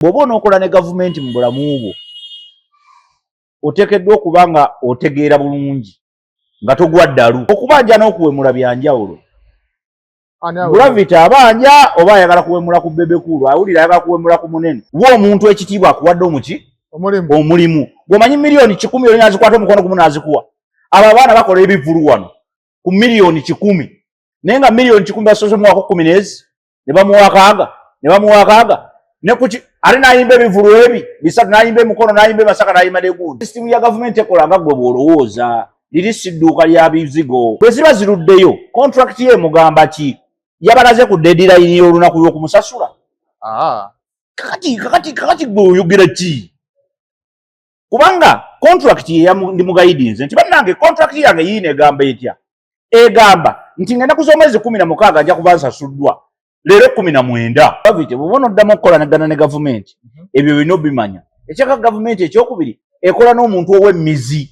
bw'oba onookola ne gavumenti mu bulamu bwo oteekeddwa okuba nga otegeera bulungi nga togwa ddalu. Okubanja n'okuwemula bya njawulo. Gravity abanja oba ayagala kuwemula ku bebekulu, awulira ayagala kuwemula ku munene. Wa omuntu ekitiibwa akuwadde omuki? Omulimu. Gwomanyi miliyoni 10 olina azikwata omukono gumu n'azikuwa. Abo abaana bakola ebivulu wano ku miliyoni 10. Naye nga miliyoni 10 basoose mu mwaka 10 ne bamuwa akaaga. Ne kuki ate n'ayimba ebivulu ebi bisatu, n'ayimba emikono, n'ayimba emasaka, n'ayimba n'egundi. Sisitimu ya gavumenti ekola nga gwe bw'olowooza. Liri si dduuka lya bizigo. Bwe ziba ziruddeyo, contract ye mugamba ki? Yabalaze ku deadline y'olunaku lw'okumusasula. Kakati gwe oyogera ki? Kubanga contract ye ndi mu guidance nti bannange contract yange yiine egamba etya? Egamba nti ngenda kuza omwezi 16 nja kuba nsasuddwa. Leero 19. Bavite bw'oba oddamu okukolanagana ne gavumenti, ebyo bino bimanya. Ekyaka gavumenti ekyokubiri ekola n'omuntu ow'emmizi.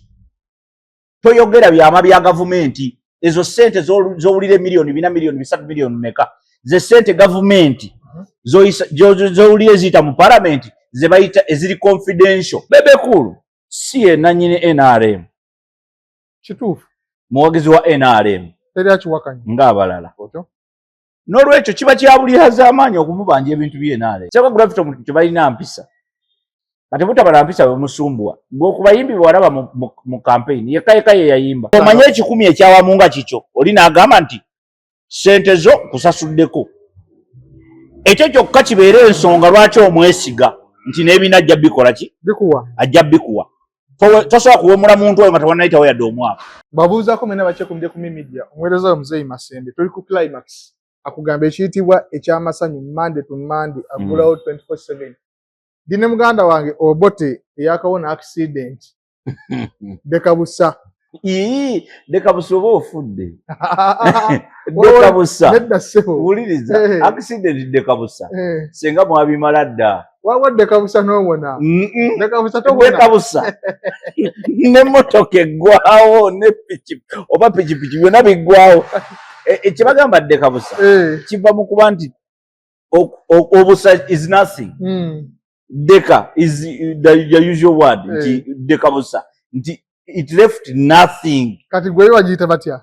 Toyogera byama bya gavumenti. Ezo sente z'owulira miliyoni 4, miliyoni 3, miliyoni meka. Ze sente gavumenti z'owulira eziyita mu parliament ze bayita eziri confidential. Bebekulu si ye nannyini NRM. Kituufu. Muwagizi wa NRM. Teri akiwakanya. Ng'abalala. N'olwekyo kiba kyabulihaza amaanyi okumubanja ebintu bye NRM. Kyaka Gravity omuntu tebalina mpisa. Kati butabala mpisa bemusumbuwa. Ng'okubayimbi bwalaba mu campaign yekka ye yayimba. Omanye 10 ekyawamu nga kikyo oli n'agamba nti sente zo kusasuddeko. Ekyo kyokka kibeera ensonga lwaki omwesiga nti n'ebina ajja bikola ki? Bikuwa. Ajja bikuwa. Tosobola kuwemula muntu oyo nga tewannayitawo yadde omwaka. Babuuzaako mwena bakyekumidde ku media omuweereza Muzeeyi Masembe tuli ku climax akugamba ekiyitibwa ekyamasanyu Monday to Monday agulawo 24/7. Dine muganda wange Obote eyakawona accident Dekabusa. Dekabusa oba ofudde. Dekabusa. Nedda ssebo. Wuliriza accident Dekabusa. Senga mwabimala dda. Wawa Dekabusa n'owona. Dekabusa towona. Dekabusa. N'emmotoka eggwawo ne oba pikipiki byonna biggwawo. Kyebagamba Dekabusa kiva mu kuba nti obusa is nothing. Deka is the usual word. Dekabusa. It left nothing. Kati gwe wajita batya?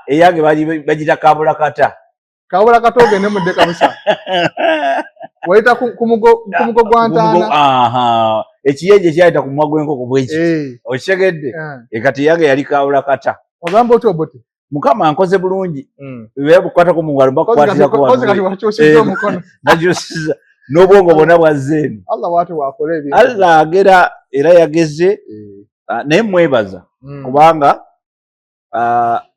Eyange bajita kabula kata. Kabula kata ogende mu Dekabusa. Waita kumugo gwantana. Ekiyeje kyayita ku mugwa gw'enkoko bweki. Okitegedde? Kati yange yali kabula kata. Ogamba otyo Obote. Mukama ankoze bulungi. Bwe bukwata ku mungalo bakwatira ku wano. Koze kati wakyosizza omukono. Nakyosiza. N'obwongo bwonna bwazzeeni. Allah watu wakola ebintu. Allah agera era yageze. Naye mwebaza kubanga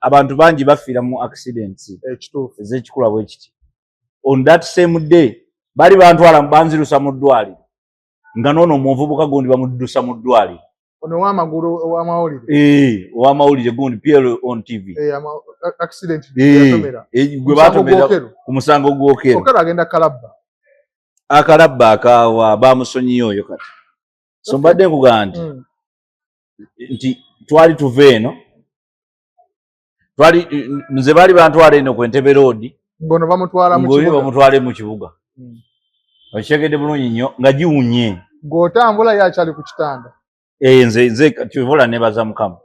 abantu bangi bafiira mu accidents ez'ekikula bwe kiti. On that same day bali bantwala banzirusa mu ddwaliro nga noono omuvubuka gundi bamuddusa mu ddwaliro. Ono w'amagulu ow'amawulire. Ow'amawulire gundi PL on TV. Accident yatomera. Gwe batomera ku musango gw'Okero. Okero agenda Kalabba. Akalabba akawa bamusonyiyo oyo kati. So mbadde nkugamba nti twali tuve eno nze baali bantwala eno ku Entebbe Road ngono bamutwala mu kibuga okitegedde bulungi nnyo nga giwunye ng'otambula yakyali ku kitanda. Nze kivola nebaza Mukama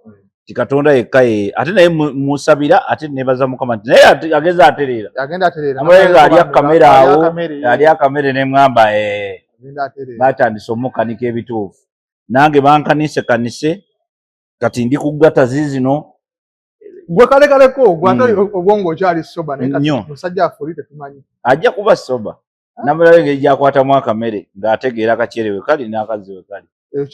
ti Katonda yekka ate naye musabira ate nebaza Mukama nti naye ageza atereera amulenga ali akamere nemwamba batandise omukanika ebituufu nange bankanise kati ndi kuggata zizino gwe kalekaleko gwate obwongo okyali soba naye kati musajja afulite tumanyi ajja kuba soba namulaba engeri gyakwatamu akamere ng'ategeera akakyere we kali n'akazi we kali. Ekyo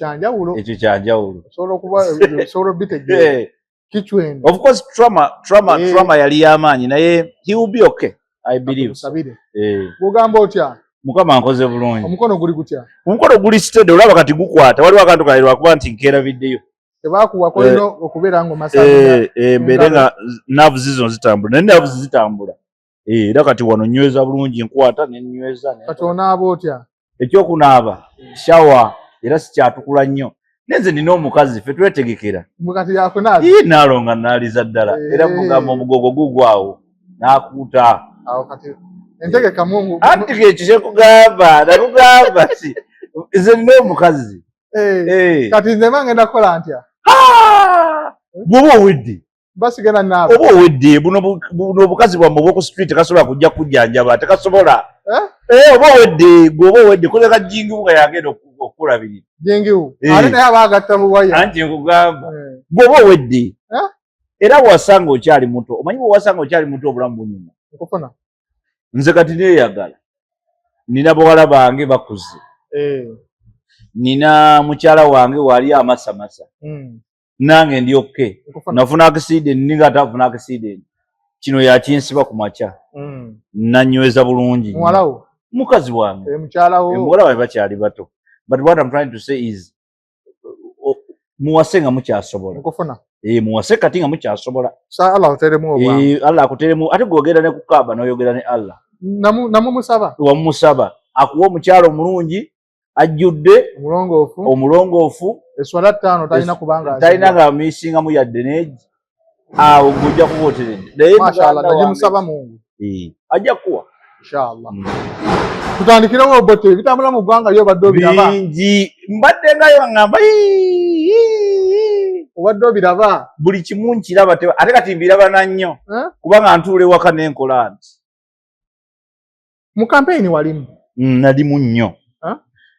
kyanjawulo osobola bitegeera kichwendo. Of course trauma yali y'amaanyi naye he will be okay I believe. Bugamba otya? Mukama ankoze bulungi. Omukono guli gutya? Omukono guli steady olaba kati gukwata waliwo akantu kalirwa kuba nti nkeera video. Tebakuwa kolino okubeera ngo masanga. Mbere nga nerves zino zitambula naye nerves zitambula. Era kati wano nyweza bulungi nkwata ne nyweza. Kati onaaba otya? Ekyokunaaba shawa era sikyatukula nnyo. Nenze nina omukazi ffe twetegekera. Mukati yakunaaza? Naalonga naaliza ddala. Era mugamba omugogo gugwawo n'akuuta. Awo kati entegeka Mungu anti kye kugamba nakugamba si nze nina omukazi kati nze ngenda kukola ntya bw'oba owedde basigala naabo oba owedde buno obukazi bwammwe bw'oku street tekasobola kujja kujjanjaba tekasobola oba owedde gweoba owedde koleka jingiwu nga yagenda okulabirira jingiwu ate naye abaagatta mu waya anti nkugamba gweoba owedde era bw'wasanga okyali muto omanyi bw'wasanga okyali muto obulamu bunyuma nkufuna nze kati neeyagala nina bawala bange bakuze nina mukyala wange wali amasamasa nange ndi okke nafuna accident ninga atafuna accident kino yakinsiba ku makya nanyweza bulungi muwalawo mukazi wange mukyalawo muwala wange bakyali bato but what I'm trying to say is muwase nga mukyasobola nkufuna muwase kati nga mukyasobola Allah akuteremu obwangu Allah akuteremu ate gwogera ne kukaba n'oyogera ne Allah namumusaba wamusaba akuwa omukyalo omulungi ajjudde omulongoofu eswala 5 talina kubanga talina nga misingamu yadde neegi awo gujja kuba oteredde mashallah nagimusaba Mungu ajja kuwa inshallah tutandikirewo Obote bitambula mu ggwanga lyo badde obiraba bingi mbadde ngayo ngamba obadde obiraba buli kimu nkiraba ate kati mbirabana nnyo kubanga ntuula ewaka n'enkola nti mu kampeyini walimu nalimu nnyo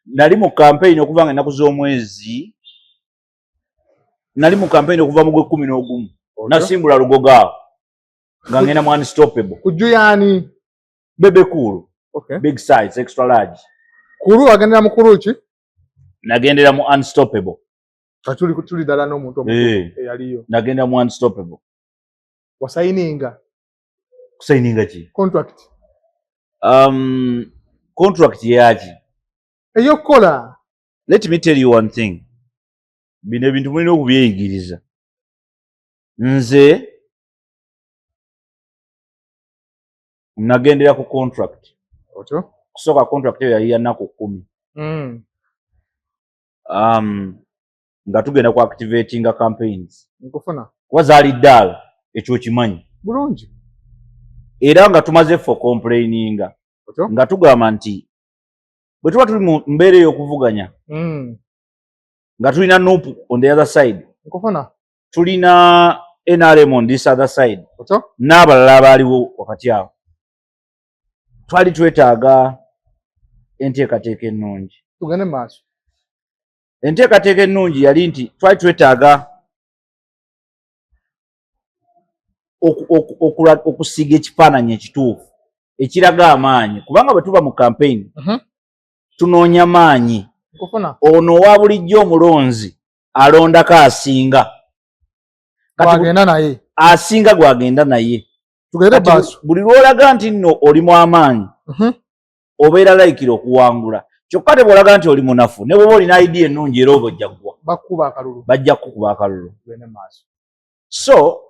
nali mu kampeyini okuva nga ennaku z'omwezi nali mu kampeyini okuva mu gwe 11 nasimbula Lugoga nga ngenda mu Unstoppable kujuyani Bebe Cool big size extra large kulu agendera mu kulu ki nagendera mu Unstoppable tuli dala n'omuntu omuto eyaliyo nagenda mu Unstoppable wasayininga kusayininga ki contract contract yaki eyokukola let me tell you one thing bino ebintu mulina okubyeyigiriza nze nagendera ku contract otyo kusooka contract eyo yali ya nnaku 10 nga tugenda ku activatinga campaigns nkufuna kuba zaali ddaala ekyo kimanyi bulungi era nga tumaze ffe complaininga nga tugamba nti bwe tuba tuli mu mbeera ey'okuvuganya nga tulina Nuupu on the other side nkufuna tulina NRM on this other side n'abalala abaaliwo wakati awo twali twetaaga enteekateeka ennungi tugende maaso enteekateeka ennungi yali nti twali twetaaga okusiga ekifaananyi ekituufu ekiraga amaanyi kubanga bwe tuba mu campaign tunoonya maanyi ono owa bulijjo omulonzi alondako asinga gwagenda naye asinga gwagenda naye tugende maaso buli lw'olaga nti nno oli mu amaanyi obeera layikira okuwangula kyokka te bw'olaga nti oli munafu ne bw'oba olina idea ennungi era oba ojja kuggwa bajja kukuba akalulu so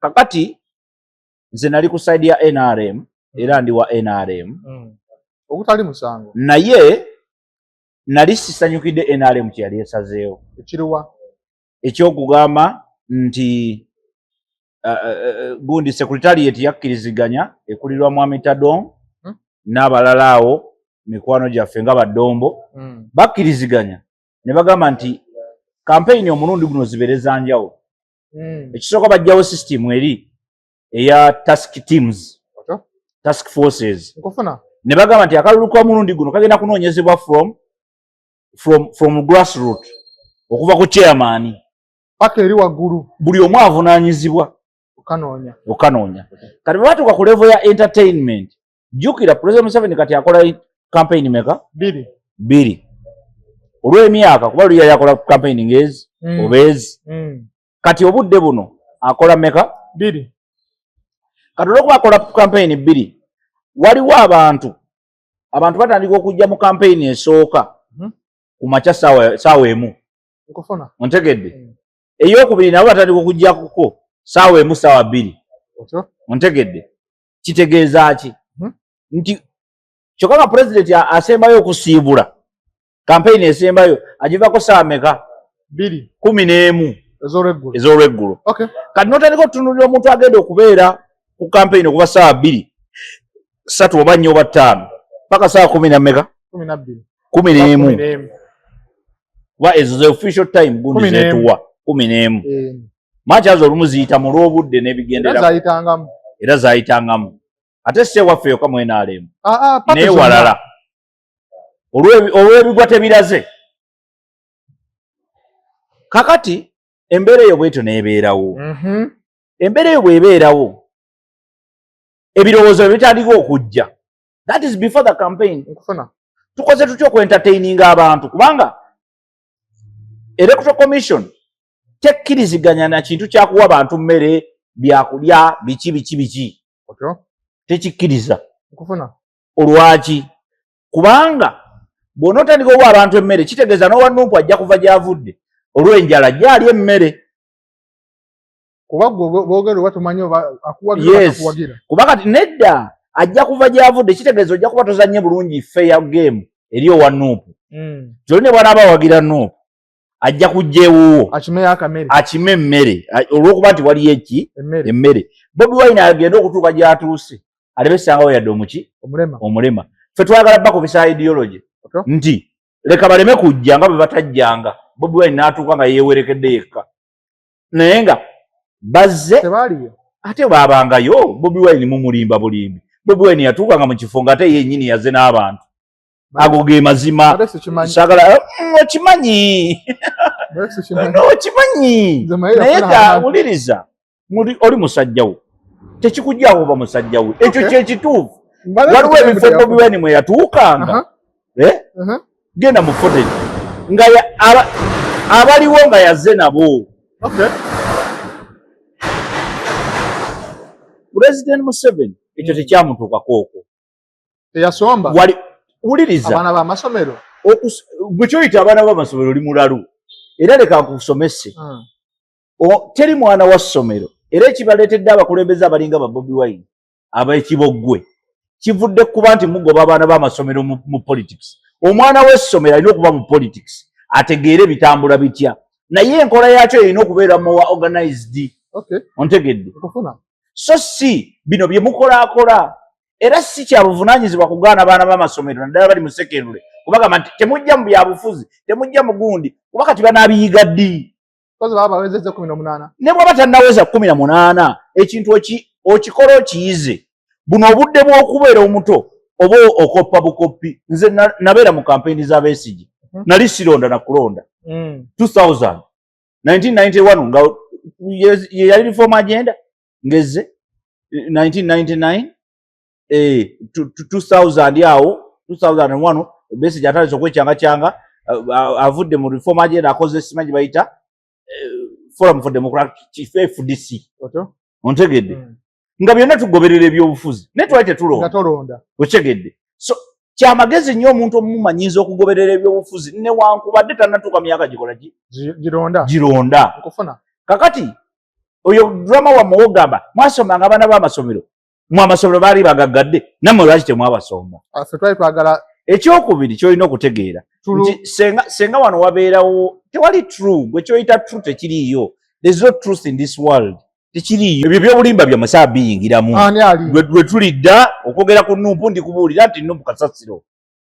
kakati nze nali ku side ya NRM era ndi wa NRM ogutali musango naye nali sisanyukidde NRM kye yali esazeewo ekiriwa ekyokugamba nti gundi secretariat yakkiriziganya ekulirwa mu Amitadon n'abalala awo mikwano gyaffe nga Baddombo bakkiriziganya ne bagamba nti kampeyini omulundi guno zibereza njawulo ekisooka bajjawo system eri eya task teams task forces ne bagamba nti akalulu k'omulundi guno kagenda kunoonyezebwa from grassroot okuva ku chairman paka eri waggulu buli omu avunaanyizibwa okanoonya kati bwe batuuka ku level ya entertainment jjukira President Museveni kati akola campaign meka 2 olw'emyaka kuba luli yakola campaign ngezi obezi kati obudde buno akola meka 2 kati olw'okuba akola campaign 2 waliwo abantu batandika okujja mu campaign esooka ku makya saawa emu ontegedde ey'okubiri nabo batandika okujja kuko saawa emu saawa 2 ontegedde kitegeeza ki nti kyokka nga president asembayo okusiibula campaign esembayo agivako saawa meka 11 ez'olweggulo kati n'otandika otutunuulira omuntu agenda okubeera ku campaign okuva saawa 2 3 oba 4 oba 5 paka saa 10 na meka 12 11 wa is the official time gundi zetuwa 11 machazo olumuziyita mu lw'obudde n'ebigendera era zaayitangamu ate se waffe yoka mwena alemu naye walala olw'ebigwa tebiraze kakati embeera eyo bwetyo n'ebeerawo embeera eyo bw'ebeerawo ebirowoozo bitandika okujja that is before the campaign tukoze tutya okwentertaininga abantu kubanga electoral commission tekkiriziganya na kintu kyakuwa abantu mmere byakulya biki tekikkiriza olwaki kubanga bw'onootandika owa abantu emmere kitegeeza n'owa Nuupu ajja kuva gy'avudde olw'enjala gyali emmere kuba kati nedda ajja kuva gy'avudde kitegeeza ojja kuba tozanye bulungi fair game eri owa Nuupu kyoli ne bw'anaaba awagira Nuupu ajja kujja ewuwo akime emmere olw'okuba nti waliyo eki emmere Bobi Wine agenda okutuuka gy'atuuse alebe essangawo yadde omulema ffe twagala bakubisa ideology nti leka baleme kujja nga bwe batajjanga Bobi Wine n'atuuka nga yeewerekedde yekka naye nga bazze ate baabangayo Bobi Wine mumulimba bulimbi Bobi Wine yatuukanga mu kifo nga ate yennyini yazze n'abantu ago ge mazima sagala okimanyi naye nga wuliriza oli musajjawo tekikujjawo oba musajjawo ekyo kyekituufu waliwo ebifo Bobi Wine mwe yatuukanga genda mu foteri nga abaliwo nga yazze nabo President Museveni ekyo tekyamutuukako okwo teyasomba wuliriza abaana b'amasomero gwe kyoyita abaana b'amasomero oli mulalu era leka nkusomese teri mwana wa ssomero era ekibaleetedde abakulembeze abalinga ba Bobi Wine ab'ekiboggwe kivudde kuba nti mugoba abaana b'amasomero mu politics omwana w'essomero alina okuba mu politics ategeere bitambula bitya naye enkola yakyo erina okubeera more organized ontegedde so si bino bye mukolaakola era si kya buvunaanyizibwa kugaana abaana b'amasomero naddala bali mu secondary kubagamba nti temujja mu byabufuzi temujja mu gundi kuba kati banaabiyiga ddi ne bw'aba tannaweza 18 ekintu okikola okiyize buno obudde bw'okubeera omuto oba okoppa bukoppi nze nabeera mu kampeyini za Besigye nali sironda na kulonda 2000 1991 nga yali reform agenda ngeze 1999 2000 awo 2001 Besigye atandise okwekyanga avudde mu reform agenda akoze simanyi bayita Forum for Democratic FDC ontegedde nga byonna tugoberera ebyobufuzi naye twali tetulonda okyegedde so kyamagezi nnyo omuntu omumanyinza okugoberera ebyobufuzi newankubadde tannatuuka myaka gikola gironda kakati oyo drama wa muwogamba mwasomanga abaana b'amasomero mu amasomero baali bagaggadde nammwe lwaki temwabasomba ekyokubiri kyolina okutegeera nti senga wano wabeerawo tewali true gwe kyoyita true tekiriiyo there's no truth in this world tekiriiyo ebyo byobulimba bya musaa biyingiramu lwe tulidda okwogera ku Nuupu ndi kubuulira nti Nuupu kasasiro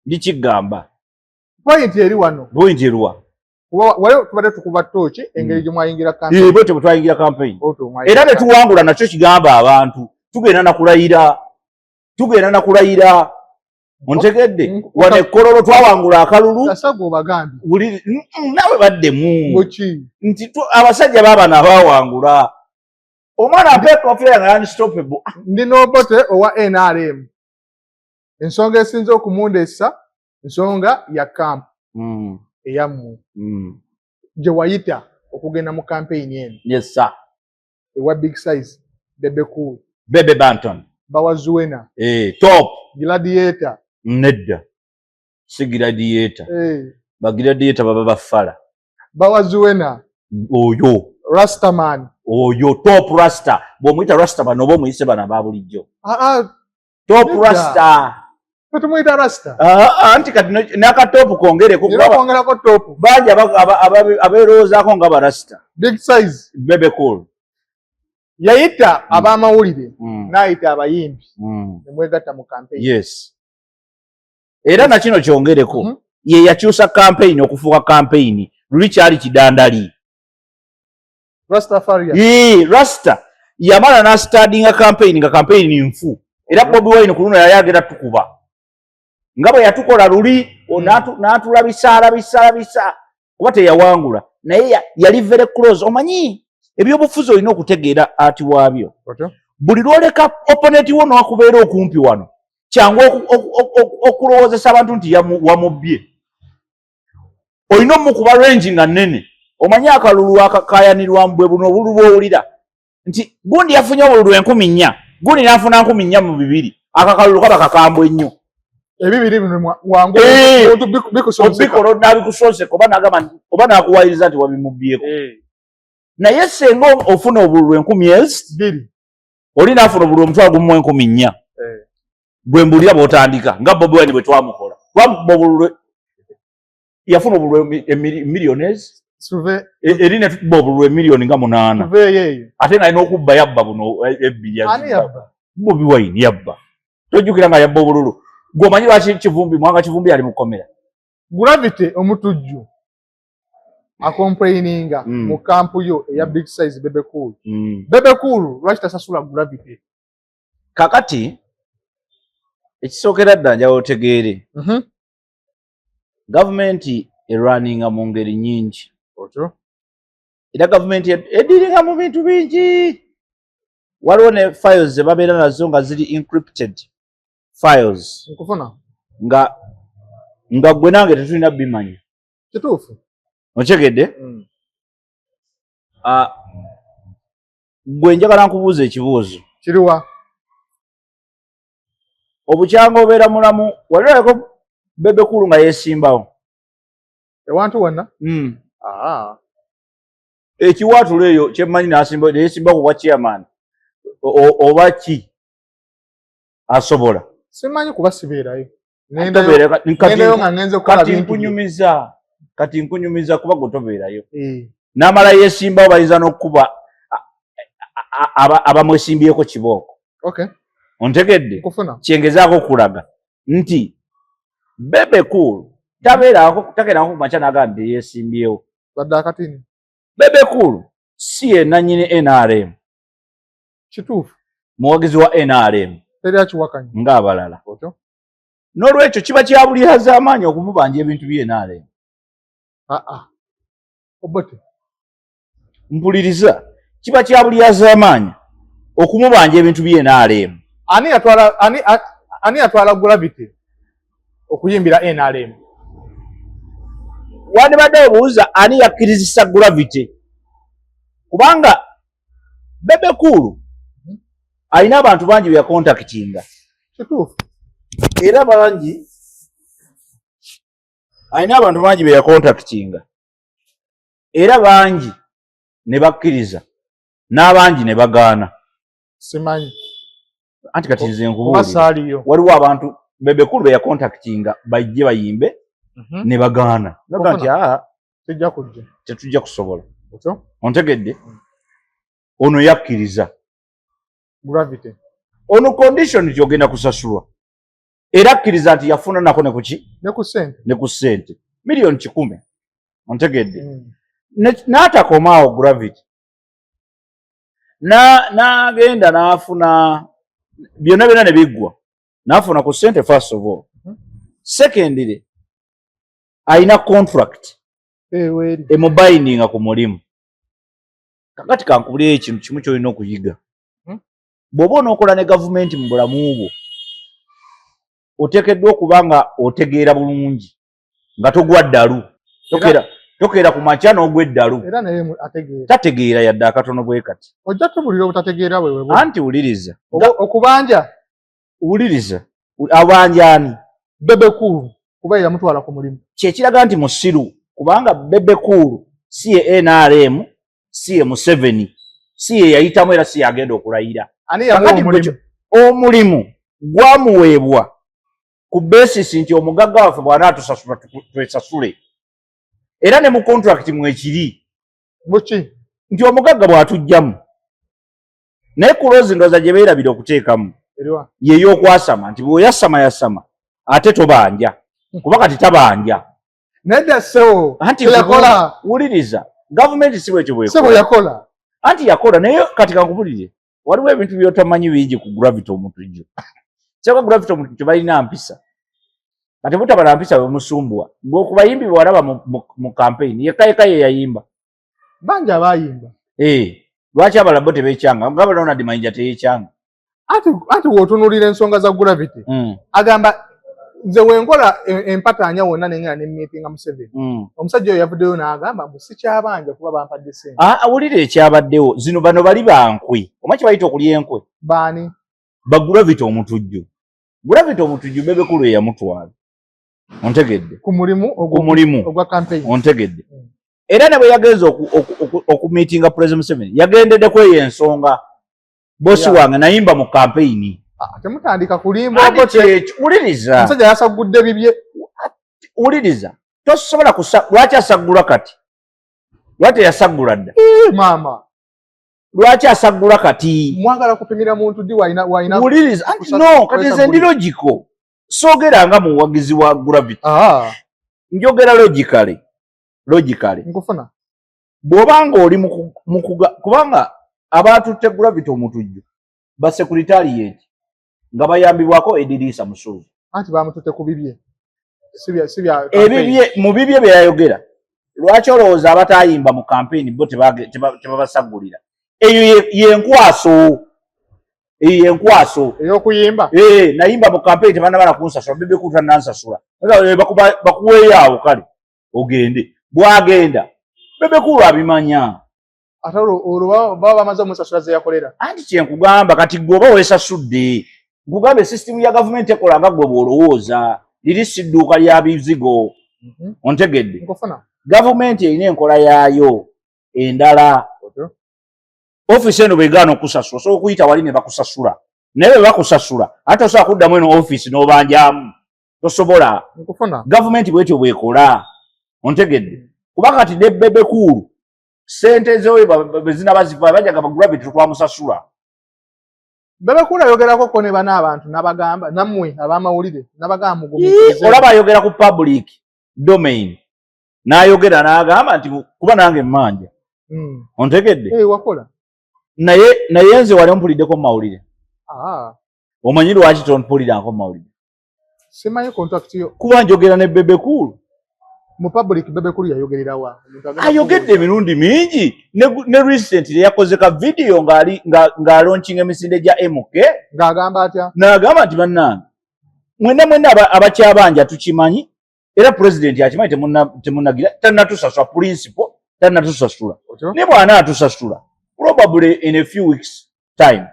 ndikigamba point eri wano wale tubadde tukuba ttooki engeri gye mwayingira campaign bwetyo bwe twayingira campaign era ne tuwangula nakyo kigamba abantu tugenda na kulayira ontegedde wano ekkololo twawangula akalulu nawe baddemu nti abasajja baabana abaawangula omwana apeekofera nga unstoppable ndi n'obote owa NRM ensonga esinza okumundeesa nsonga ya camp eyammwe gye wayita okugenda mu campaign eno yes sir ewa big size Bebe Banton Bawazuwena top Gladiator nedda si Gladiator Gladiator baba bafala Bawazuwena oyo Rastaman oyo top rasta bw'omuyita Rastaman oba omuyise bana babulijjo top rasta tumuyita rasta anti kati n'akatopu kongereko top bangi abeerowoozaako nga barasta big size Bebe Cool yayita abamawulire n'ayita abayimbi ne mwegatta mu campaign. Yes. Era na kino kyongereko ye yakyusa campaign okufuuka campaign luli kyali kidandali. Rastafari. Rasta yamala na startinga campaign nga campaign nfu. Era Bobi Wine kuno yayagera tukuba. Ngabo yatukola luli n'atulabisa kuba teyawangula naye yali very close. Omanyi ebyobufuzi olina okutegeera ati waabyo. Buli lwoleka opponent wo n'akubeera okumpi wano kyangu okulowoozesa abantu nti wamubbye. Olina omukuba range nga nnene. Omanyi akalulu akakayanirwa mbwe buno obululu bw'owulira nti gundi yafunye obululu 4,000 gundi n'afuna 2,200 akakalulu kaba kakambwe nnyo. Ebibiri bino wangu bikolo nabikusonseka oba nakuwayiriza nti wabimubbyeko. Naye senga ofuna obululu 10,000 oli n'afuna obululu 1,400 gwe mbulira bw'otandika nga Bobi Wine bwe twamukola. Twamukuba obululu yafuna obululu millionaires eri ne tukuba obululu emiliyoni nga 8 ate nga alina okubba yabba buno ebbiri. Bobi Wine yabba tojjukira nga yabba obululu. Gwomanyi lwaki Kivumbi Mwanga Kivumbi ali mukomera. Gravity omutujju akomplaininga mu kampu yo eya big size Bebe Cool. Bebe Cool lwaki tasasula Gravity? Kakati ekisookera ddala njagala otegeere gavumenti erunninga mu ngeri nnyingi era gavumenti ediringa mu bintu bingi. Waliwo ne files ze babeera nazo nga ziri encrypted files nga gwe nange tetulina bimanya. Kituufu okyegedde. Gwe njagala nkubuuza ekibuuzo. Kiriwa obukyanga obeera mulamu walirako Bebe Cool nga yeesimbawo ewantu wonna. Ekiwaatulo eyo kyemmanyi neyeesimbawo ku bwa chairman oba ki asobola. Simanyi kuba sibeerayo. Kati nkunyumiza kuba gwe tobeerayo. N'amala yeesimbawo bayinza n'okkuba abamwesimbyeko kibooko. Ontegedde kyengezaako okulaga nti Bebe Cool tageerako ku makya n'agamba nti yeesimbyewo. Bebe Cool si ye nannyini NRM. Kituufu. Muwagizi wa NRM ng'abalala. N'olwekyo kiba kya buliira z'amaanyi okumubanja ebintu bye NRM. Mpuliriza, kiba kya buliira z'amaanyi okumubanja ebintu bye NRM. Ani yatwala Gravity okuyimbira NRM? Wandibadde obuuza ani yakkirizisa Gravity kubanga Bebe Cool alina abantu bangi bye yakontakitinga. Kituufu. Era alina abantu bangi bye yakontakitinga era bangi ne bakkiriza n'abangi ne bagaana. Simanyi anti kati nze nkubuulira waliwo abantu Bebe Cool be yakontakitinga bajje bayimbe ne bagaana. Naga nti tetujja kusobola. Ontegedde ono yakkiriza Gravity. Ono condition gyogenda kusasulwa. Era akkiriza nti yafuna nako ne kuki? Ne ku ssente. Milioni 10. Ontegedde. N'atakomaawo Gravity. N'agenda n'afuna byonna ne biggwa. N'afuna ku ssente first of all. Secondly, alina contract. Emubindinga ku mulimu. Kakati kankubulira ekintu kimu ky'olina okuyiga. Bw'oba onookola ne gavumenti mu bulamu bwo oteekeddwa okuba nga otegeera bulungi nga togwa ddalu. Tokeera ku makya n'ogwa eddalu. Tategeera yadde akatono bwe kati. Ojja tubulira obutategeera bwe. Anti wuliriza. Okubanja. Wuliriza. Abanja ani? Bebe Cool kuba yamutwala ku mulimu. Kyekiraga nti musiru kubanga Bebe Cool si ye NRM si ye Museveni si ye yayitamu era si yagenda okulayira. Omulimu gwamuweebwa ku basis nti omugagga waffe bw'anaatusasula twesasule. Era ne mu contract mwekiri muki nti omugagga bw'atujjamu naye kulozi ndoza gye beerabira okuteekamu ye y'okwasama nti bw'oyasama ate tobanja kuba kati tabanja nedda sewo yakola wuliriza gavumenti si bwekyo bwekola yakola anti yakola naye kati kankubulire waliwo ebintu by'otamanyi bingi ku gravity omutujju kyaka gravity omutujju balina mpisa kati butabala mpisa bwemusumbuwa bw'okubayimbi bwalaba mu campaign yekka ye yayimba banja bayimba lwaki abalala bo tebeekyanga nga Ronald Mayinja teyeekyanga ati w'otunuulira ensonga za gravity agamba nze wenkola empataanya wonna nengera ne meetinga Museveni omusajja oyo yavuddeyo n'agamba mbu sikyabanja kuba bampadde ssente wulira ekyabaddewo zino bano bali bankwe omaki bayita okulya enkwe baani ba gravity omutujju bebe kulu eyamutwala ontegedde ku mulimu ogwa campaign ontegedde era ne bwe yagenza okumiitinga President Museveni yagendedde kweyo ensonga bosi wange nayimba mu campaign temutandika kulimba wuliriza omusajja yasagudde bibye wuliriza tosobola lwaki asagula kati lwaki yasagula dda maama lwaki asagula kati mwagala kupimira muntu di waina wuliriza anti no kati nze ndi logiko soogeranga muwagizi wa gravity njogera logically nkufuna bw'obanga oli kubanga abatutte gravity omutujju ba secretariat nga bayambibwako ediriisa musuuzi anti bamututte ku bibye mu bibye bye yayogera lwaki olowooza abatayimba mu campaign bo tebabasagulira eyo yenkwaso ey'okuyimba nayimba mu campaign tebanabala kunsasula bebe kuta nansasula bakuweeyo awo kale ogende bwagenda bebe kulu abimanya ate olwo baba bamaze omusasula ze yakolera anti kyenkugamba kati gwe oba weesasudde nkugambe system ya gavumenti ekola nga gwe bw'olowooza liri si dduuka lya bizigo ontegedde gavumenti erina enkola yaayo endala ofiisi eno bwegaana okusasula osobola okuyita wali ne bakusasula naye bwe bakusasula ate osobola kuddamu eno ofiisi n'obanjamu tosobola gavumenti bwetyo bwekola ontegedde kuba kati ne bebe kuulu sente zewe bezinaba ziva bajaga bagravity twamusasula bebe kuulu ayogerako ko ne bana abantu n'abagamba nammwe ab'amawulire n'abagamba mugumiikirize olaba ayogera ku public domain n'ayogera n'agamba nti kuba nange mmanja ontegedde wakola naye nze wali ompuliddeko mu mawulire omanyi lwaki tonpuliranko mu mawulire simanyi contact yo kuba njogera ne bebe kuulu mu public bebe kuli yayogerera wa ayogedde emirundi mingi ne recently yakoze ka video nga launching emisinde gya MK ng'agamba atya n'agamba nti bannange mwena abakyabanja tukimanyi era president akimanyi temunagira tannatusasula principal tannatusasula ne bwana atusasula probably in a few weeks time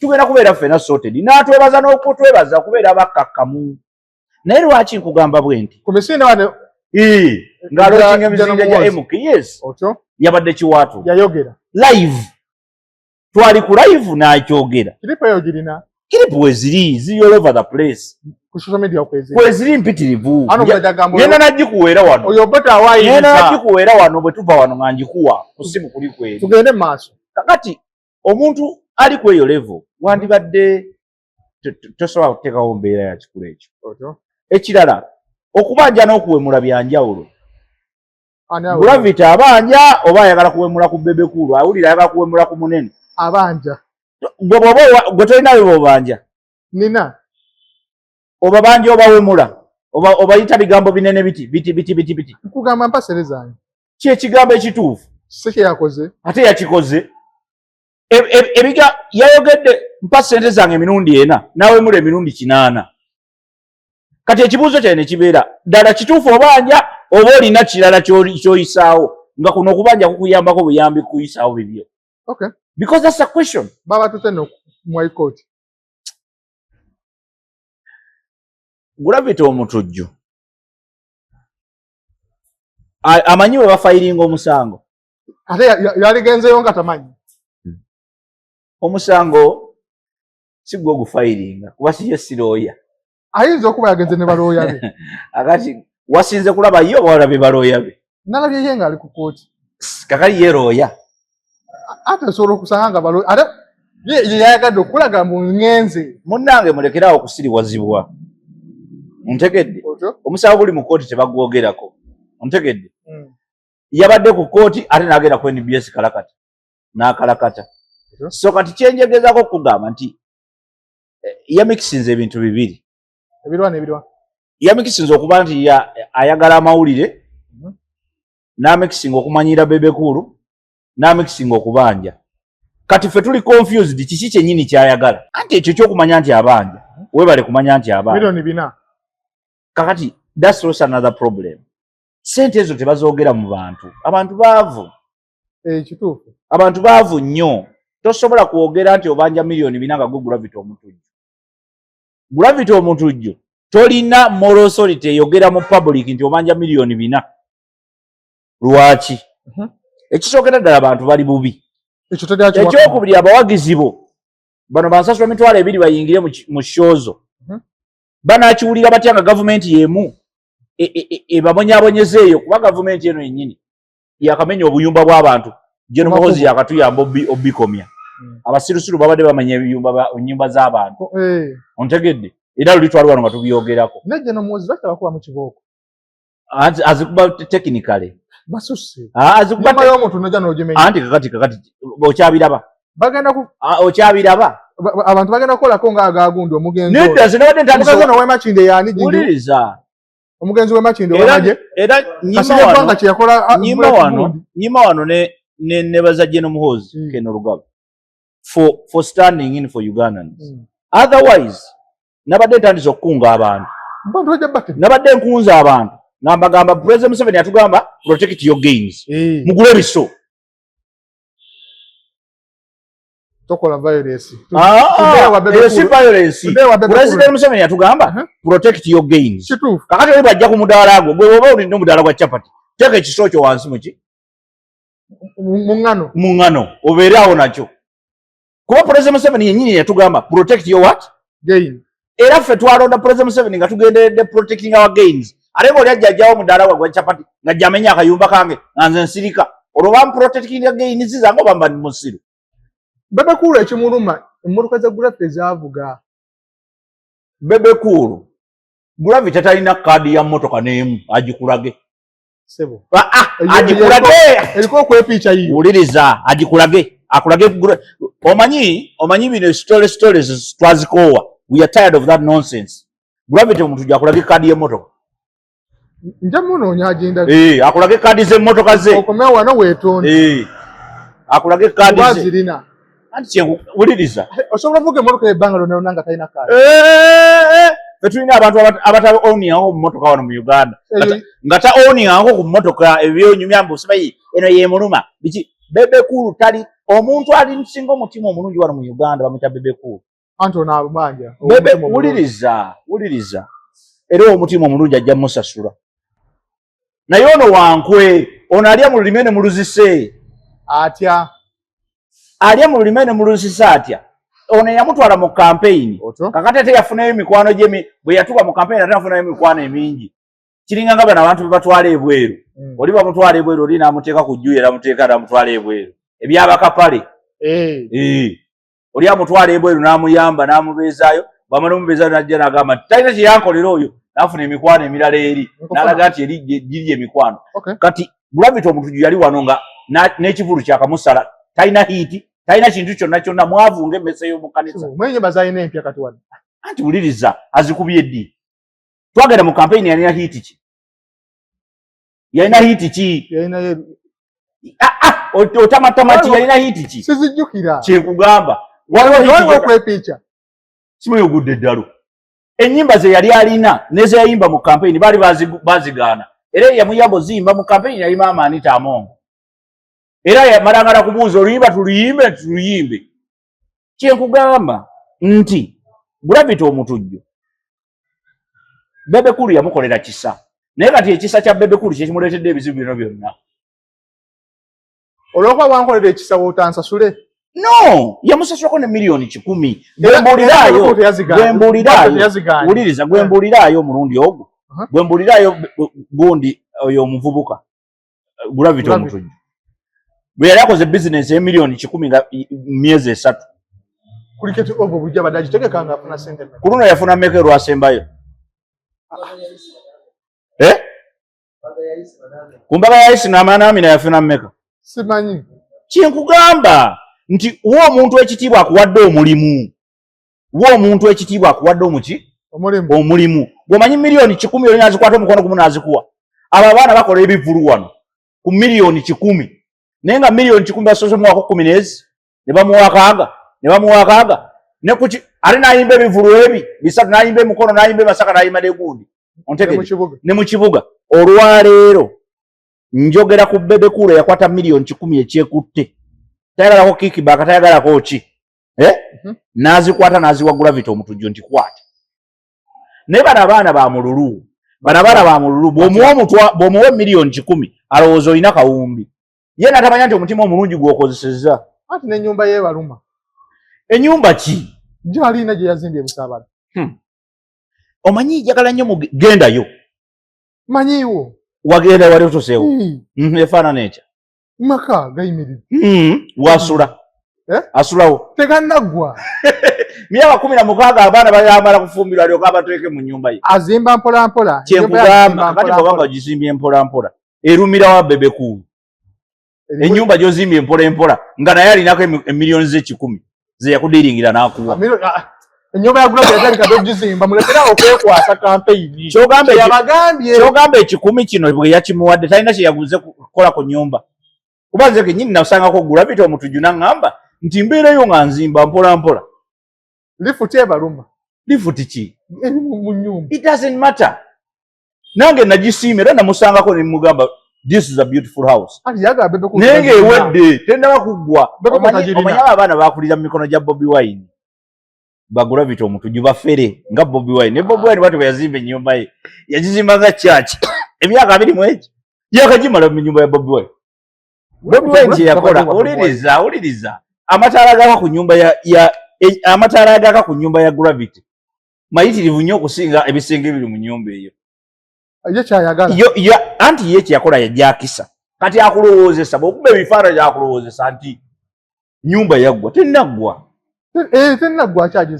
tugenda kubeera ffena sorted n'atwebaza n'okutwebaza kubeera bakkakkamu naye lwaki nkugamba bwe nti ku misinde wane nga launching emisinde gya MK yes yabadde kiwaatu yayogera live twali ku live n'akyogera kiripo eyo girina kiripo ziri all over the place ku social media kweziri mpitirivu ngenda nagikuweera wano oyo bota awayiriza ngenda nagikuweera wano bwe tuva wano nga ngikuwa ku simu kuli kweri tugende mu maaso kakati omuntu ali ku eyo level wandibadde tosobola kuteekawo mbeera ya kikulu ekyo ekirala okubanja n'okuwemula byanjawulo gravity abanja oba ayagala kuwemula ku bebe kulu awulira ayagala kuwemula ku munene abanja gwe tolinayo bobanja nina oba banja obawemula obayita bigambo binene biti nkugamba mpaserezange kyekigambo ekituufu si kyeyakoze ate yakikoze yayogedde mpa sente zange emirundi 4 nawemula emirundi 8 kati ekibuuzo kyane kibeera ddala kituufu obanja oba olina kirala kyoyisaawo nga kuno okubanja kukuyambako buyambi kuyisaawo bibyo because that's a question baba tuteno mu high court gravity omutujju amanyi we bafayiringa omusango ate yaligenzeyo nga tamanyi omusango si gwe ogufayiringa kuba siyo sirooya ayinza okuba yagenze ne balooya be akati wasinze kulaba yo walabye balooya be nalabye ye ng'ali ku kooti kakali ye looya ate osobola okusanga nga balooya ate ye yagadde okulaga mu ngenze munnange mulekerawo okusiriwazibwa ontegedde omusawo guli mu kooti tebagwogerako ontegedde yabadde ku kooti ate n'agenda ku NBS kalakata n'akalakata so kati kyenjegezako okugamba nti yamikisinze ebintu bibiri ebirwa yamikisinze okuba nti ayagala amawulire n'amikisinga okumanyira Bebe Cool n'amikisinga okubanja kati ffe tuli confused kiki kyennyini kyayagala anti ekyo kyokumanya nti abanja webale kumanya nti abanja milioni 4 kakati that's also another problem sente ezo tebazoogera mu abantu baavu kituufu abantu baavu nnyo tosobola kwogera nti obanja milioni 4 nga gwe Gravity omutujju tolina moral authority eyogera mu public nti obanja milioni 4 lwaki ekisookera ddala abantu bali bubi ekyokubiri abawagizi bo bano bansasula emitwalo 2 bayingire mu shozo banakiwulira batya nga gavumenti yemu ebabonyabonyeza eyo kuba gavumenti eno yennyini yakamenya obuyumba bw'abantu Jeno Muhoozi yakatuyamba obikomya abasirusiru babadde bamanya ennyumba z'abantu ontegedde era luli twali wano nga tubyogerako ne Jeno Muhoozi lwaki abakuba mu kibooko azikuba technically basusse azikuba y'omuntu najja n'ogimenya anti kakati okyabiraba bagenda ku okyabiraba abantu bagenda kukolako ng'agaagundi omugenzi nedda sinabadde ntandisa w'Emakinde yaani wuliriza omugenzi w'Emakinde w'amagye era nyima wano nebaza Jeno Muhoozi Ken Lugaba for standing in for Ugandans otherwise nabadde ntandisa okukunga abantu nabadde nkunza abantu ngambagamba President Museveni atugamba protect your gains mugule biso tokola violence violence President Museveni atugamba protect your gains kakati oli bajja ku mudaala gwo gwe oba olina omudaala gwa chapati teeka ekisoo kyo wansi muki mu ngano obeere awo nakyo kuba President Museveni yennyini yatugamba protect your what gain era ffe twalonda President Museveni nga tugenderedde protecting our gains ate ng'oli ajjajjawo omudaala gwa gwa chapati nga jamenya akayumba kange nga nze nsirika olwo protecting the gains zange oba mba ndi musiru Bebe Cool ekimuluma emmotoka za Gravity ezaavuga Bebe Cool Gravity talina kaadi ya mmotoka n'emu agikulage sebo agikulage eriko okwepiica yiyo wuliriza agikulage akulage omanyi bino stories twazikoowa we are tired of that nonsense Gravity omuntu gyakulage kaadi y'emmotoka nja munoonya agenda akulage kaadi z'emmotoka ze okomea wano weetonda akulage kaadi ze zirina anti wuliriza osobola kuvuga emmotoka ebbanga lyonna nga talina kaadi ffe tulina abantu abata-owningaho mu mmotoka wano mu Uganda nga ta-owningaho ku mmotoka ebyonyumya mbusibayi eno yemuluma biki Bebe Cool tali omuntu alinsinga omutima omulungi wano mu Uganda bamuyita Bebe Cool anti ono abanja Bebe wuliriza era omutima omulungi ajja musasula naye ono wankwe ono alya mu lulime ne muluzise atya alya mu lulime ne muluzise atya ono yamutwala mu campaign kakati ate yafunayo emikwano gye bwe yatuuka mu campaign ate yafunayo emikwano emingi kiringa nga bano abantu bebatwala ebweru oli bamutwala ebweru oli n'amuteeka ku jjuya eramuteeka n'amutwala ebweru ebyabakapale oli amutwala ebweru n'amuyamba n'amubeezaayo bamala omubeezaayo n'ajja n'agamba nti talina kye yankolera oyo n'afuna emikwano emirala eri n'alaga nti giri emikwano kati Gravity omutujju yali wano nga n'ekivulu kyakamusala talina hiiti talina kintu kyonna mwavu ng'emmese y'omu kanisa mwenyumba zalina empya kati wadde anti wuliriza azikubye ddi twagenda mu campaign yalina hiiti ki otamatamaki yalina hiiti ki sizijjukira kyenkugamba waliwo okwepiica simuyogudde eddalo ennyimba ze yali alina neze yayimba mu campaign baali bazigaana era yamuyamba oziyimba mu campaign yali maama Anita Amongo era yamalangala kubuuza oluyimba tuluyimbe kyenkugamba nti Gravity omutujju Bebe Cool yamukolera kisa naye kati ekisa kya Bebe Cool kyekimuleetedde ebizibu bino byonna olwokuba wankolera ekisa wootansasule no yamusasulako ne milioni 10 wuliriza gwembuuliraayo omulundi ogwo gwembuuliraayo gundi oyo omuvubuka Gravity omutujju bwe yali akoze bizinesi y'emilioni 10 nga myezi 3 kuliketi ovo bujja badaji tegekanga afuna sente kuruno yafuna mmeka lwasembayo kumbaga yaisi n'amanami yafuna mmeka simanyi kyenkugamba nti wo omuntu ekitiibwa akuwadde omulimu omulimu gwomanyi miliyoni 10 oli nazikwata omukono gumu nazikuwa abo abaana bakola ebivulu wano ku miliyoni 10 naye nga miliyoni 10 basoose muwako 10 nezi ne bamuwakaaga ne kuki ali nayimba ebivulu ebi bisatu nayimba emukono nayimba emasaka nayimba negundi ne mu kibuga olwaleero njogera ku Bebe Cool yakwata miliyoni 10 ekyekutte tayagalako kickback tayagalako ki nazikwata naziwagula vita omutujjo nti kwata naye bano abaana ba mululu bw'omuwa miliyoni 10 alowooza olina kawumbi ye natamanya nti omutima omulungi gw'okozesezza ati n'ennyumba yeebaluma ennyumba ki gy'alina gye yazimbye Busaabala omanyi njagala nnyo gendayo manyiiwo wagenda wali otuseewo efaanana etya maka gayimiridde wasula asulawo tegannaggwa myaka 16 abaana bayambala kufumbirwa alyoka abateeke mu nnyumba ye azimba mpolampola kyenkugamba kati bwabanga gizimbye mpolampola erumira wa Bebe Cool ennyumba gy'ozimbye mpolampola nga naye alinako emiliyoni ze-10 ze yakudiringira n'akuwa ennyumba ya Gravity yatandika d'ogizimba mulekera okwekwasa kampeyini kyogamba 10 kino bwe yakimuwadde talina kye yaguze kukola ku nnyumba kuba nze kenyini nasangako Gravity omutujju n'aŋŋamba nti mbeerayo nga nzimba mpolampola lifuti ebaluma lifuti ki eri mu nnyumba it doesn't matter nange nagisiima era namusangako ne mugamba this is a beautiful house naye ng'ewedde tendaba kuggwa omanyi abaana bakulira mu mikono gya Bobi Wine ba Gravity omutujju bafere nga Bobi Wine ne Bobi Wine bwati bwe yazimba ennyumba ye yagizimba nga kyaki emyaka 20 mu egi yakagimala mu nnyumba ya Bobi Wine Bobi Wine kye yakola uliriza amataala agaka ku nnyumba ya Gravity mayitirivu nnyo okusinga ebisenge ebiri mu nnyumba eyo anti ye kyeyakola yajakisa kati akulowoozesa bw'okuba ebifaananyi gyakulowoozesa nti nnyumba yaggwa tennaggwa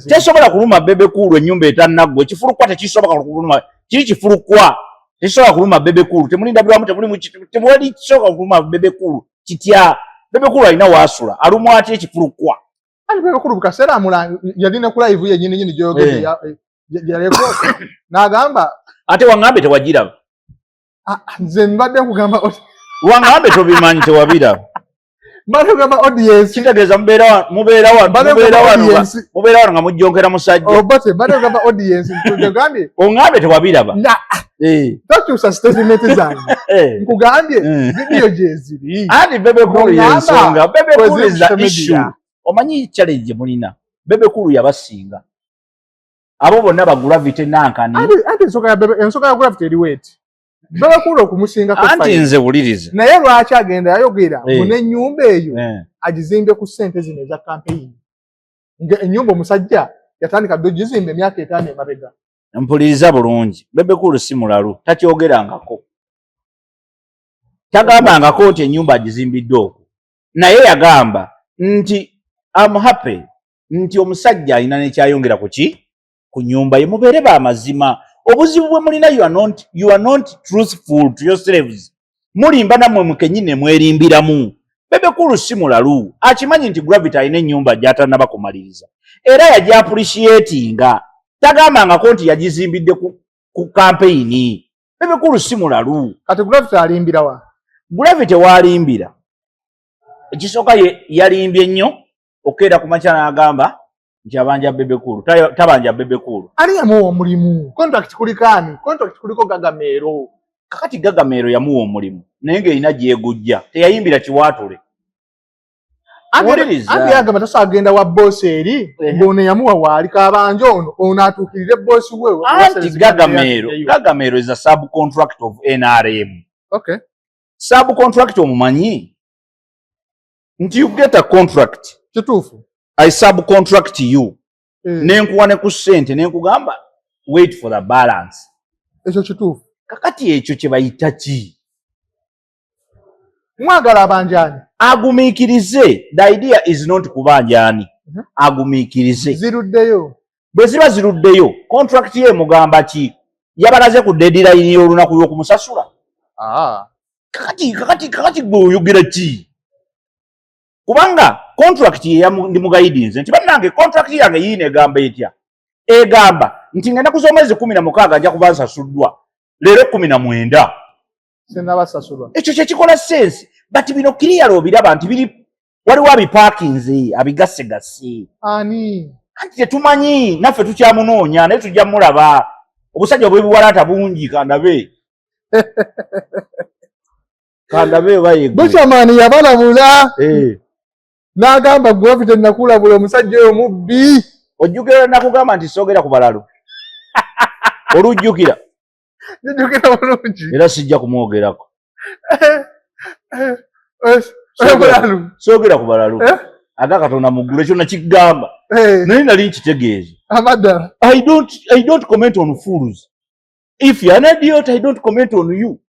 tesobola kuluma Bebe Cool ennyumba etannaggwa ekifulukwa tekisobola kuluma kiri kifulukwa tekisobola kuluma Bebe Cool temulindabirwamu temuli kisobola kuluma Bebe Cool kitya Bebe Cool alina waasula alumwa atya ekifulukwa ani Bebe Cool bukaseera amula yalina ku live ye nyini gy'oyogedde yarekoosa n'agamba ate waŋŋambe tewagiraba nze mbadde nkugamba waŋŋambe tobimanyi tewabiraba mbadde nkugamba audience kitegeeza mubeera wano nga mujjonkera musajja obote mbadde nkugamba audience nkugambye oŋŋambe tewabiraba tokyusa statement zange nkugambye vidiyo gyeziri anti Bebe Cool yensonga Bebe Cool is the issue omanyi challenge mulina Bebe Cool yabasinga abo bonna ba Gravity nankani anti ensonga ya Gravity eriweeti Bebe Cool okumusinga anti nze wulirize naye lwaki agenda yayogera munennyumba eyo agizimbye ku ssente zino eza kampeyini ennyumba omusajja yatandika d'ogizimba emyaka 5 emabega mpuliriza bulungi Bebe Cool si mulalu takyogerangako tagambangako nti ennyumba agizimbidde okwo naye yagamba nti I'm happy nti omusajja alina nekyayongera ku nnyumba ye mubeere b'amazima obuzibu bwe mulina you are not truthful to yourselves mulimba nammwe mukenyine mwerimbiramu Bebe Cool si mulalu akimanyi nti Gravity alina ennyumba gy'atannaba kumaliriza era yagyappreciatinga tagambangako nti yagizimbidde ku kampeyini Bebe Cool si mulalu kati Gravity alimbira wa Gravity walimbira ekisooka yalimbye nnyo okeera ku makya n'agamba nti abanja Bebe Cool tabanja Bebe Cool ani yamuwa omulimu contract kulikaani contract kuliko Gagameero kakati Gagameero yamuwa omulimu naye ng'erina gyegujja teyayimbira kiwaatule anti yagamba tasagenda wa boss eri ng'ono yamuwa waali kabanja ono atuukirire boss we anti Gagameero is a subcontract of NRM subcontract omumanyi nti you get a contract kituufu I subcontract you nenkuwa ne ku ssente nenkugamba wait for the balance ekyo kituufu kakati ekyo kye bayita ki mwagala abanjaani agumiikirize the idea is not kubanjaani agumiikirize ziruddeyo bwe ziba ziruddeyo contract ye mugamba ki yabalaze ku deadline y'olunaku y'okumusasula kakati gwe oyogera ki kubanga contract ye ndi mu guidance nti bannange contract yange yiina egamba etya egamba nti ngenda kuz'omwezi 16 nja kuba nsasuddwa leero 19 sinnabasasulwa ekyo kyekikola sense but bino clear obiraba nti biri waliwo abiparkings abigassegase ani anti tetumanyi naffe tukyamunoonya naye tujja mulaba obusajja obwebiwalaata bungi kandabe Bushamaani yabalabula n'agamba Gravity nakulabula omusajja oyo mubbi ojjukira nakugamba nti soogera ku balalu olujjukira nijjukira bulungi era sijja kumwogerako soogera ku balalu aga Katonda muggulu ekyo nakigamba naye nali nkitegeeza amaddala I don't comment on fools if you are an idiot I don't comment on you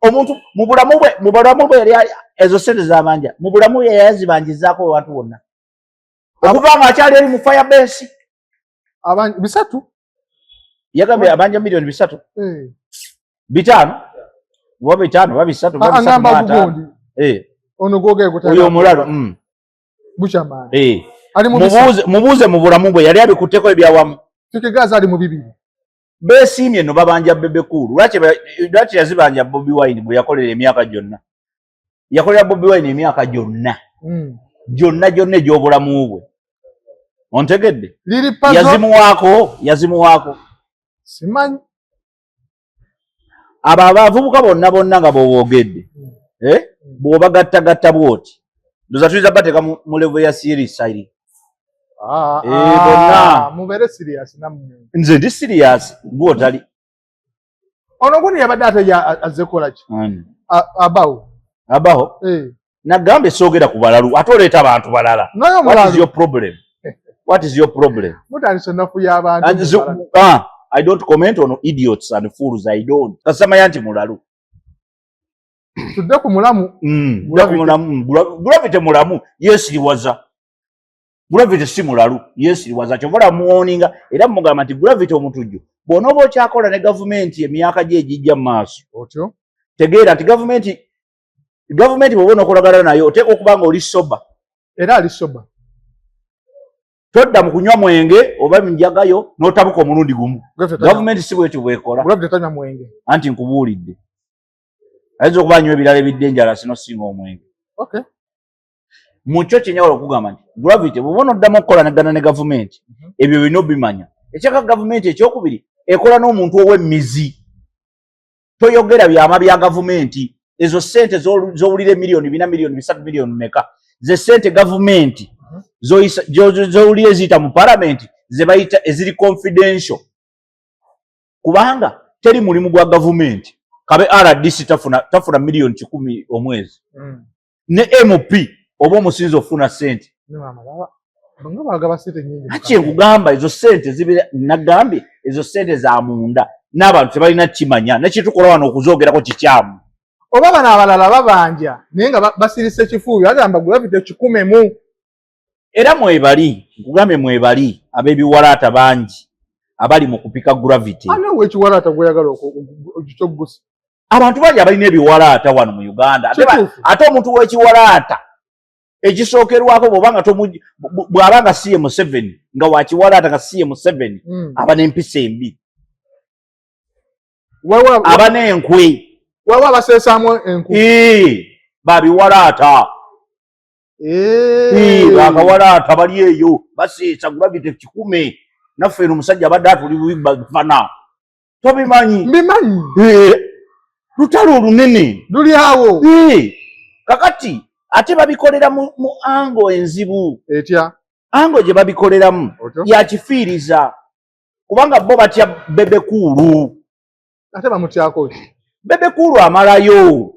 omuntu mu bulamu bwe yali ezo sente z'amanja mu bulamu bwe yazibanjizaako abantu bonna okuva nga akyali eri mu firebase bisatu yagambye abanja milioni 3 5 oba 5 oba 3 angamba gugundi ono gwogere kutala oyo omulalu Bushamaani mubuuze mu bulamu bwe yali abikutteko ebyawamu tukigaza ali mu bibiri beesiimye no babanja Bebe Cool lwaki yazibanja Bobi Wine bwe yakolera emyaka gyonna yakolera Bobi Wine emyaka gyonna gyonna egy'obulamu bwe ontegedde yazimuwaako simanyi abo abavubuka bonna nga boboogedde bw'obagattagatta bwoti ndoza tuyinza bateeka mu level ya serious ali bonna mubere serious namwe nze ndi serious gwotali ono guni yabadde ate azekola ki abawo nagambe soogera ku balalu ate oleeta abantu balala what is your problem mutandise ennafu y'abantu I don't comment on idiots and fools I don't kasamanya nti mulalu tudde ku mulamu Gravity mulamu yeesiriwaza Gravity si mulalu yeesiriwaza kyovola muwoninga era mugamba nti Gravity omutujju bw'onooba okyakola ne gavumenti emyaka gye egijja mu maaso otyo tegeera nti gavumenti bw'oba onookolagana nayo oteeka okuba nga oli soba era ali soba todda mu kunywa mwenge oba minjagayo n'otabuka omulundi gumu gavumenti si bwetyo bwekola Gravity tanywa mwenge anti nkubuulidde ayinza okuba anywa ebirala ebiddenjala sinosinga omwenge mukyo kyenjawulo okugamba nti Gravity bw'oba onoddamu okukolanagana ne gavumenti ebyo birina obimanya ekyaka gavumenti ekyokubiri ekola n'omuntu ow'emmizi toyogera byama bya gavumenti ezo sente z'owulira miliyoni 4 miliyoni 3 miliyoni meka ze sente gavumenti z'owulira eziyita mu palamenti ze bayita eziri confidential kubanga teri mulimu gwa gavumenti kabe RDC tafuna miliyoni 10 omwezi ne MP oba omusinzi ofuna sente ati nkugamba ezo sente zibira nagambye ezo sente za munda n'abantu tebalina kimanya nekitukola wano okuzoogerako kikyamu oba bano abalala babanja naye nga basirise ekifuuyo agamba Gravity 10 era mwebali nkugambye mwebali ab'ebiwalaata bangi abali mu kupika Gravity ane wekiwalaata gweyagala okyogusa abantu bangi abalina ebiwalaata wano mu Uganda ate omuntu w'ekiwalaata ekisookerwako bw'aba nga CM7 nga wakiwalaata nga CM7 aba n'empisa embi aba n'enkwe waliwo abaseesaamu enku babiwalaata bakawalaata bali eyo baseesa Gravity 10 naffe eno omusajja abadde atuli bifana tobimanyi mbimanyi lutalo olunene luli awo kakati ate babikolera mu ango enzibu etya ango gye babikoleramu yakifiiriza kubanga bo batya Bebe Cool ate bamutyako ki Bebe Cool amalayo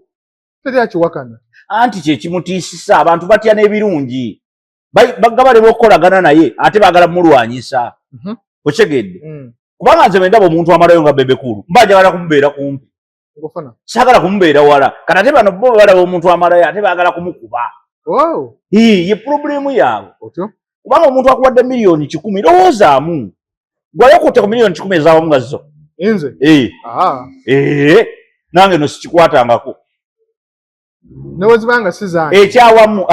teri akiwakana anti kyekimutiisisa abantu batya n'ebirungi bagaba okukolagana naye ate baagala mulwanyisa okyegedde kubanga nze bendaba omuntu amalayo nga Bebe Cool mba njagala kumubeera kumpi saagala kumubeera wala kati ate bano bo balaba omuntu amalayo ate baagala kumukuba Oh. Ye problemu yaabwe. Otyo. Kubanga omuntu akuwadde miliyoni 10 lowoozaamu. Gwe yakutte ku miliyoni 10 ezaawamu nga zo. Inze? Aha. Nange no sikikwatangako. Newezibanga sizange. Ekyawamu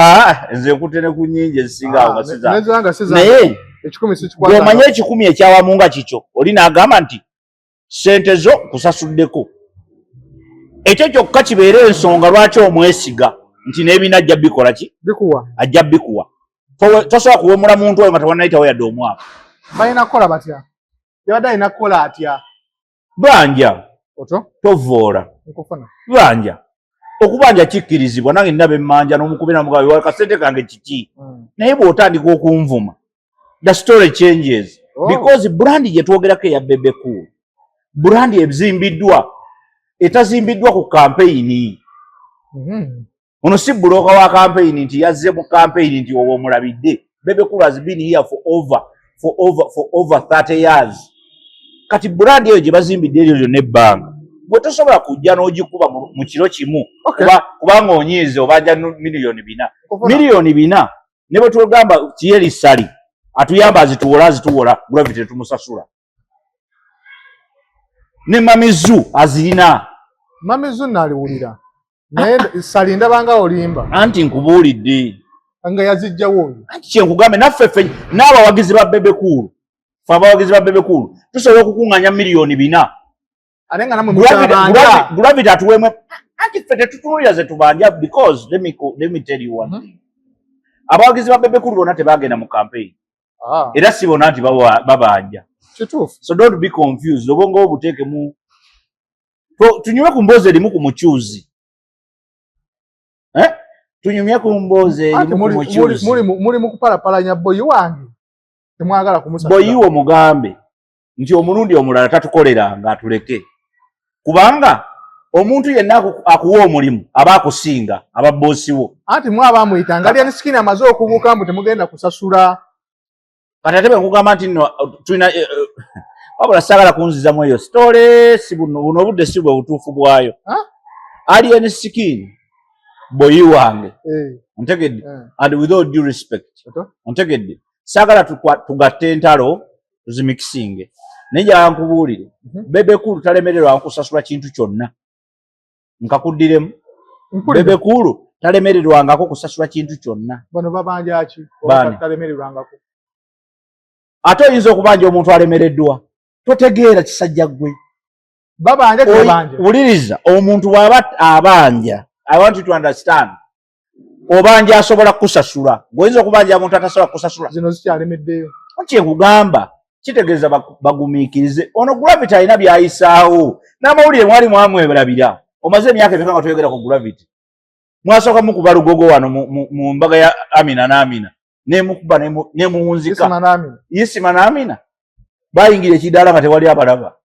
nze nkutte ne ku nnyingi ezisinga awo nga sizange. Newezibanga sizange. Naye ekikumi sikikwatanga. Bw'omanye ekikumi ekyawamu nga kikyo oli n'agamba nti ssente zo kusasuddeko. Ekyo kyokka kibeera ensonga lwaki omwesiga nti n'ebina ajja bikola ki? Bikuwa. Ajja bikuwa. Tosobola kuwemula muntu oyo nga tewannayitawo yadde omwaka. Balina kukola batya? Yabadde alina kukola atya? Banja. Otyo? Tovoola. Nkufuna. Banja. Okubanja kikkirizibwa nange nina bemmanja n'omukubira mugabe wa kasente kange kiki. Naye bw'otandika okunvuma. The story changes. Because brand gye twogerako eya Bebe Cool. Brand ezimbiddwa. Etazimbiddwa ku campaign. Ono si buloka wa campaign nti yazze mu campaign nti owo omulabidde. Bebe Cool has been here for over 30 years. Kati brand eyo gye bazimbidde eryo n'ebbanga. Bwe tosobola kujja n'ogikuba mu kiro kimu kubanga onyiize obanja miliyoni 4. Miliyoni 4 ne bwe tugamba Thierry Sali atuyamba azituwola Gravity tumusasula. Ne Mamizu azirina. Mamizu naliwulira. Naye Sali ndabanga olimba. Anti nkubuulidde. Nga yazijjawo. Anti kyenkugambe naffe n'abawagizi ba Bebe Cool. Fe abawagizi ba Bebe Cool tusobola okukuŋŋanya miliyoni 4. Alenga namwe mutabanja. Gravity atuwemwe. Anti ffe tetutunuulira ze tubanja because let me tell you one thing. Abawagizi ba Bebe Cool bonna tebaagenda mu campaign. Era si bonna nti babanja. Kituufu. So don't be confused. Obongo obuteekemu. Tunyume ku mboozi erimu ku mukyuzi. Tunyumye ku mboozi erimu ku mukyuzi. Muli mu kupalapalanya boyi wange. Temwagala kumusasula. Boyi wo mugambe nti omulundi omulala tatukoleranga atuleke. Kubanga omuntu yenna akuwa omulimu aba akusinga aba boosi wo. Anti mwaba amuyitanga ali anisiki amaze okubuuka mbu temugenda kusasula. Kati ate nkugamba nti nno tulina wabula saagala kunzizamu eyo story si buno obudde si bwe butuufu bwayo. Alien skin boyi wange. Ontegedde. And with all due respect. Ontegedde. Saagala tugatte entalo tuzimikisinge. Nejja nkubuulire. Bebe Cool talemererwa nkusasula kintu kyonna. Nkakuddiremu. Bebe Cool talemererwangako kusasula kintu kyonna. Bano babanja ki? Talemererwangako. Ate oyinza okubanja omuntu alemereddwa. Totegeera kisajja ggwe. Babanja tebanja. Wuliriza omuntu bw'aba abanja. I want you to understand. Obanja asobola kusasula. Goyinza okubanja omuntu atasobola kusasula. Zino zikyalemeddeyo. Nkugamba kitegeeza bagumiikirize. Ono Gravity alina byayisaawo. N'amawulire mwali mwamwebalabira. Omaze emyaka emeka nga toyogera ku Gravity. Mwasooka mukuba lugogo wano mu mbaga ya Amina n'Amina. Nemukuba nemuwunzika. Yisima n'Amina. Bayingira ekidaala nga tewali abalaba.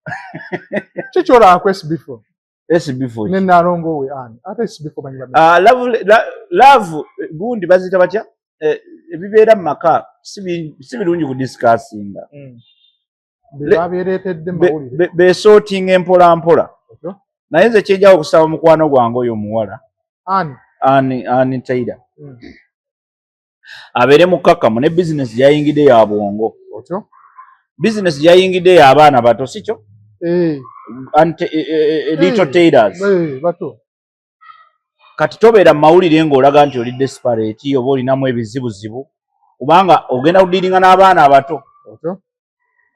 Kikyola ku SB4. SB4. Ne Narongo we ani. Ate SB4 banyira. Love gundi bazita batya? Ebibeera mu maka si birungi ku discussinga. Babeeretedde mawulire. Besorting empola mpola. Naye nze kyejjawo okusaba mukwano gwange oyo omuwala. Ani Taylor. Abeere mukkakkamu ne bizinesi gyayingidde ya bwongo. Bizinesi gyayingidde ya abaana bato si kyo? Little Tailors. Bato. Kati tobeera mu mawulire ng'olaga nti oli desperate oba olinamu ebizibuzibu kubanga ogenda kudiringa n'abaana abato.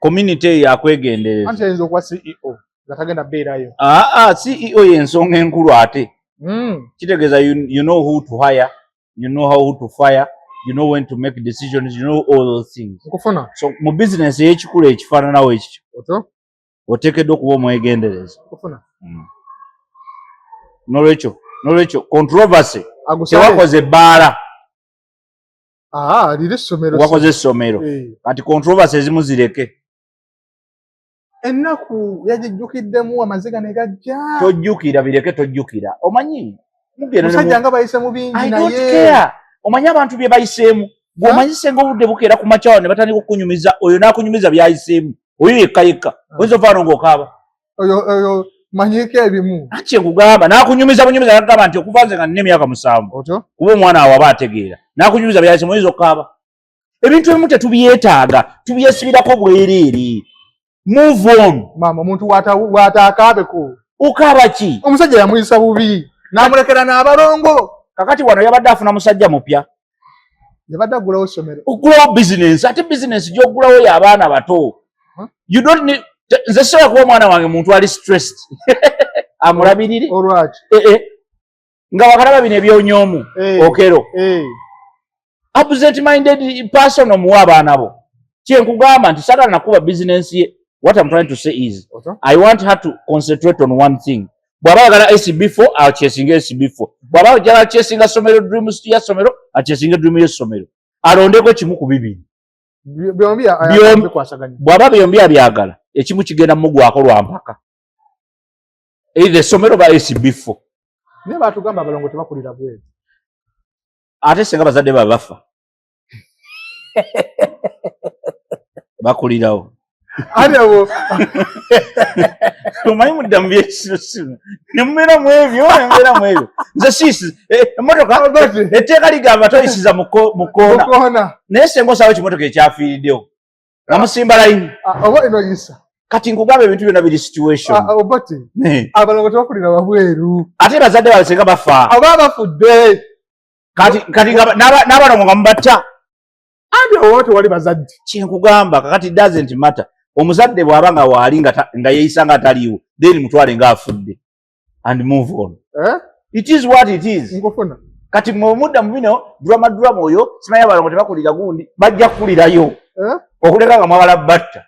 Community yakwegendereza. Anti ayinza okuba CEO nga tagenda beerayo. CEO y'ensonga enkulu ate. Kitegeeza you know who to hire, you know how to fire, you know when to make decisions, you know all those things. Okufuna. So mu business y'ekikulu ekifaananawo ekyo. Oteekeddwa okuba omwegendereza. Okufuna. Nolwekyo controversy tewakoze bbaala. Liri essomero. Wakoze essomero. Kati controversy ezimu zireke. Ennaku yagijjukiddemu amaziga ne gajja. Tojjukira bireke tojjukira. Omanyi musajja nga bayise mu bingi naye. I don't care. Omanyi abantu bye bayiseemu. Bw'omanyi senga obudde bukeera ku makyawo ne batandika okukunyumiza oyo n'akunyumiza byayiseemu. Oyo yekka. Oyinza ovaano ng'okaaba. Oyo manyike ebimu ache kugamba nakunyumiza nakugamba nti okuva nze nga nne myaka 7 otyo kuba omwana awo aba ategeera nakunyumiza byaki mwezo kaba ebintu ebimu tetubyetaaga tubyesibirako bwereere move on mama omuntu wataakabeko ukaba ki omusajja yamuyisa bubi namulekera n'abalongo kakati wano yabadde afuna musajja mupya yabadde agulawo essomero ogulawo business ate business gy'ogulawo y'abaana bato you don't need nze sobola kuba omwana wange muntu ali stressed amulabirire olwaki nga bakalaba bino ebyonyoomu okero absent minded person omuwa abaana bo kyenkugamba nti sagala nakuba business ye. What I'm trying to say is I want her to concentrate on one thing. Bwaba yagala SB4 achesinga SB4 bwaba yagala achesinga somero dreams ya somero achesinga dream ya somero alondeko kimu ku bibiri byombi ayagala kwasaganya bwaba byombi abyagala ekimu kigenda mugwako lwampaka either somero ba SB4 ne batugamba abalongo tebakulira bwe ate senga bazadde babafa bakulirawo Adewo. Tumanyi muddamu byesiro. Nemera mu ebyo. Nze sisi emmotoka etteeka ligamba toyisiza mu koona. Naye senga osaawo ekimotoka ekyafiiriddewo. Namusimba layini. Oba eno yisa. Kati nkugamba ebintu byonna biri situation. Obati. Abalongo tebakulira wabweru. Ate bazadde baabwe senga bafa. Aba bafudde. Kati n'abalongo nga mubatta. Andi owote wali bazadde. Kyenkugamba kakati doesn't matter. Omuzadde bw'aba nga waali nga yeeyisa nga ataliiwo then mutwale ng'afudde and move on. It is what it is. Nkufuna. Kati mudda mu bino drama oyo simanyi abalongo tebakulira gundi bajja kukulirayo okuleka nga mwabala batta.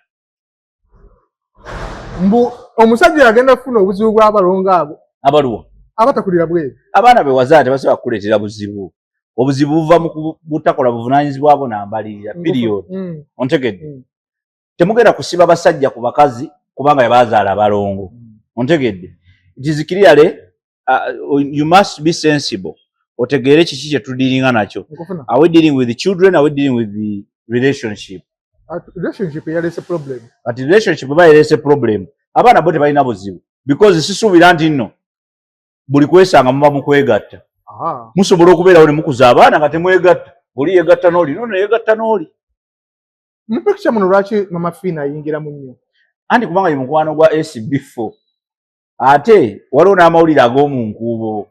Mbu omusajja yagenda kufuna obuzibu bw'abalongo abo. Abaluwa. Abatakulira bweru. Abaana be wazaala tebasobola kukuleetera buzibu. Obuzibu buva mu butakola buvunaanyizibwa bwo n'ambalirira. Period. Ontegedde. Temugenda kusiba basajja ku bakazi kubanga yabazaala abalongo. Ontegedde. It is clearly you must be sensible. Otegeere kiki kye tudiringa nakyo. Are we dealing with the children? Are we dealing with the relationship? Relationship yalese problem. At relationship yalese problem. Abaana bo tebalina buzibu. Because sisuubira nti nno buli kwesanga muba mukwegatta. Musobola okubeerawo ne mukuza abaana nga temwegatta. Oli yegatta n'oli, nono yegatta n'oli. Mpekisha muno lwaki mama Fina ayingira mu nnyo. Anti kubanga ye mukwano gwa SB4. Ate waliwo n'amawulire ag'omunkuubo.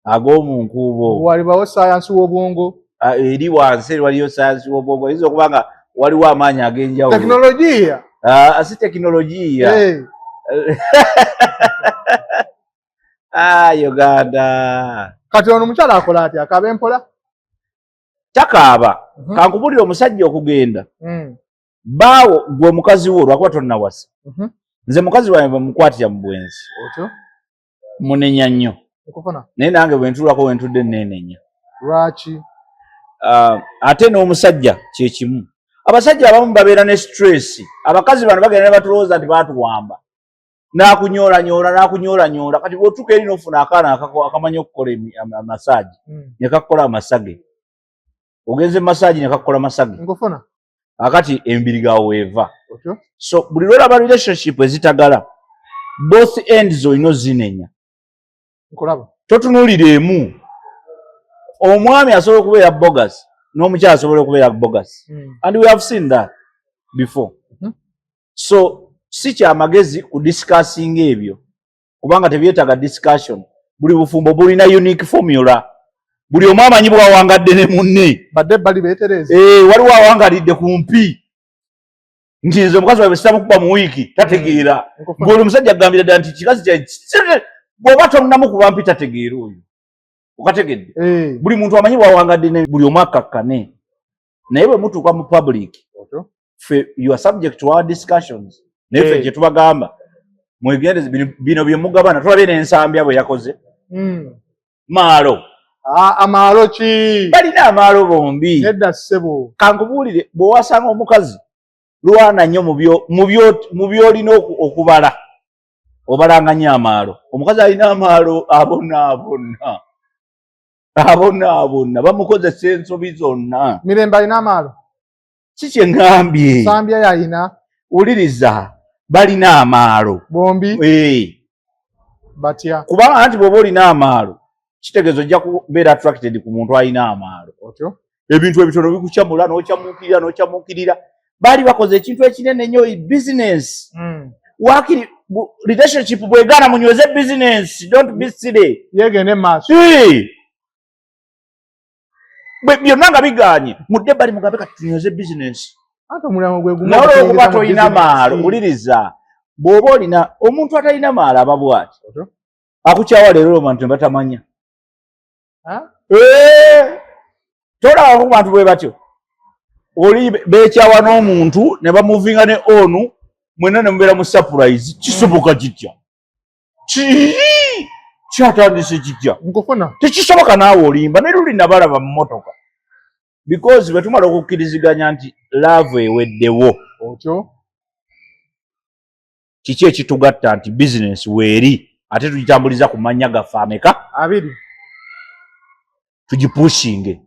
Ag'omunkuubo. Walibawo sayansi w'obwongo. Eri wansi waliyo sayansi w'obwongo. Oyinza okuba nga waliwo amaanyi ag'enjawulo. Tekinologiya. Si tekinologiya. Uganda. Kati ono mukyala akola atya akaaba empola? Takaaba. Kankubulira omusajja okugenda. Baawo gwe mukazi wo lwakuba tonnawasa. Nze mukazi wange bwe mukwatira mu bwenzi. Otyo? Munenya nnyo. Okufuna? Naye nange bwe ntuulako we ntudde nneenenya. Lwaki? Ate n'omusajja kye kimu. Abasajja abamu babeera ne stress. Abakazi bano bagenda ne batulowooza nti baatuwamba. N'akunyoola. Kati bw'otuuka eri n'ofuna akaana akamanyi okukola amasaagi. Ne kakola amasage. Ogenze masaagi ne kakola masage. Nkufuna? Akati embiriga weeva. Otyo? So buli lwolaba relationship ezitagala both ends olina ozinenya. Nkulaba. Totunuulira emu. Omwami asobola okubeera bogus n'omukyala asobola okubeera bogus. And we have seen that before. So si kyamagezi ku discussing ebyo kubanga tebyetaaga discussion. Buli bufumbo bulina unique formula. Buli omu amanyi bw'awangadde ne munne. Badde bali beetereze. Waliwo awangalidde kumpi. Nti nze omukazi wawe sitamukuba mu wiiki tategeera. Ng'oli omusajja agambira ddala nti kikazi kya bw'oba tonnamukuba mpi tategeera oyo. Okategedde. Buli muntu amanyi bw'awangadde ne buli omu akakkane. Naye bwe mutuuka mu public. You are subject to our discussions. Naye ffe gye tubagamba. Mwegendeze bino bye mugabana tulabye n'ensambya bwe yakoze. Maalo. Amaalo ki? Balina amaalo bombi. Nedda ssebo. Kankubuulire bw'owasanga omukazi lwana nnyo mu by'olina okubala. Obalanga nnyo amaalo. Omukazi alina amaalo abonaabona. Bamukozesa ensobi zonna. Mirembe alina amaalo? Si kye ngambye. Sambya yalina. Wuliriza. balina amaalo bombi batya kubanga anti bw'oba olina amaalo kitegeeza ojja kubeera attracted ku muntu alina amaalo otyo ebintu ebitono bikukyamula n'okyamuukirira baali bakoze ekintu ekinene nnyo business wakiri relationship bwegaana munyweze business don't be silly yegende maaso byonna nga biganye mudde bali mugambe kati tunyweze business ate omulimu gwe gumu naye olwokuba tolina maalo wuliriza bw'oba olina omuntu atalina maalo aba bw'ati akukyawa leero abantu ne batamanya tolaba ku bantu bwe batyo oli beekyawa n'omuntu ne bamuvinga ne onu mwena ne mubeera mu surprise kisoboka kitya kyatandise kitya tekisoboka naawe olimba naye luli nabalaba mu motoka because bwe tumala okukkiriziganya nti love eweddewo otyo kiki ekitugatta nti business weeri ate tugitambuliza ku mannya gaffe ameka 2 tugipushinge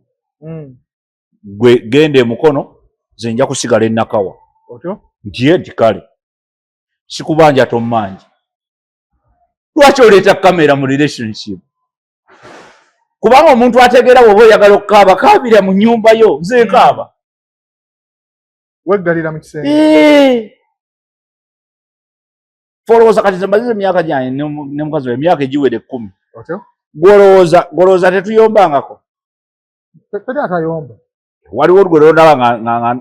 gwe gende mukono ze nja kusigala enakawa otyo nti kale sikubanja tommanji lwaki oleeta kamera mu relationship kubanga omuntu ategeera bw'oba oyagala okukaaba kaabira mu nnyumba yo nze nkaaba weggalira mu kisenge folowooza kati ze mbazize emyaka gyange ne mukazi we emyaka egiwere 10 otyo gwolowooza tetuyombangako teri atayomba waliwo olugwe lwondaba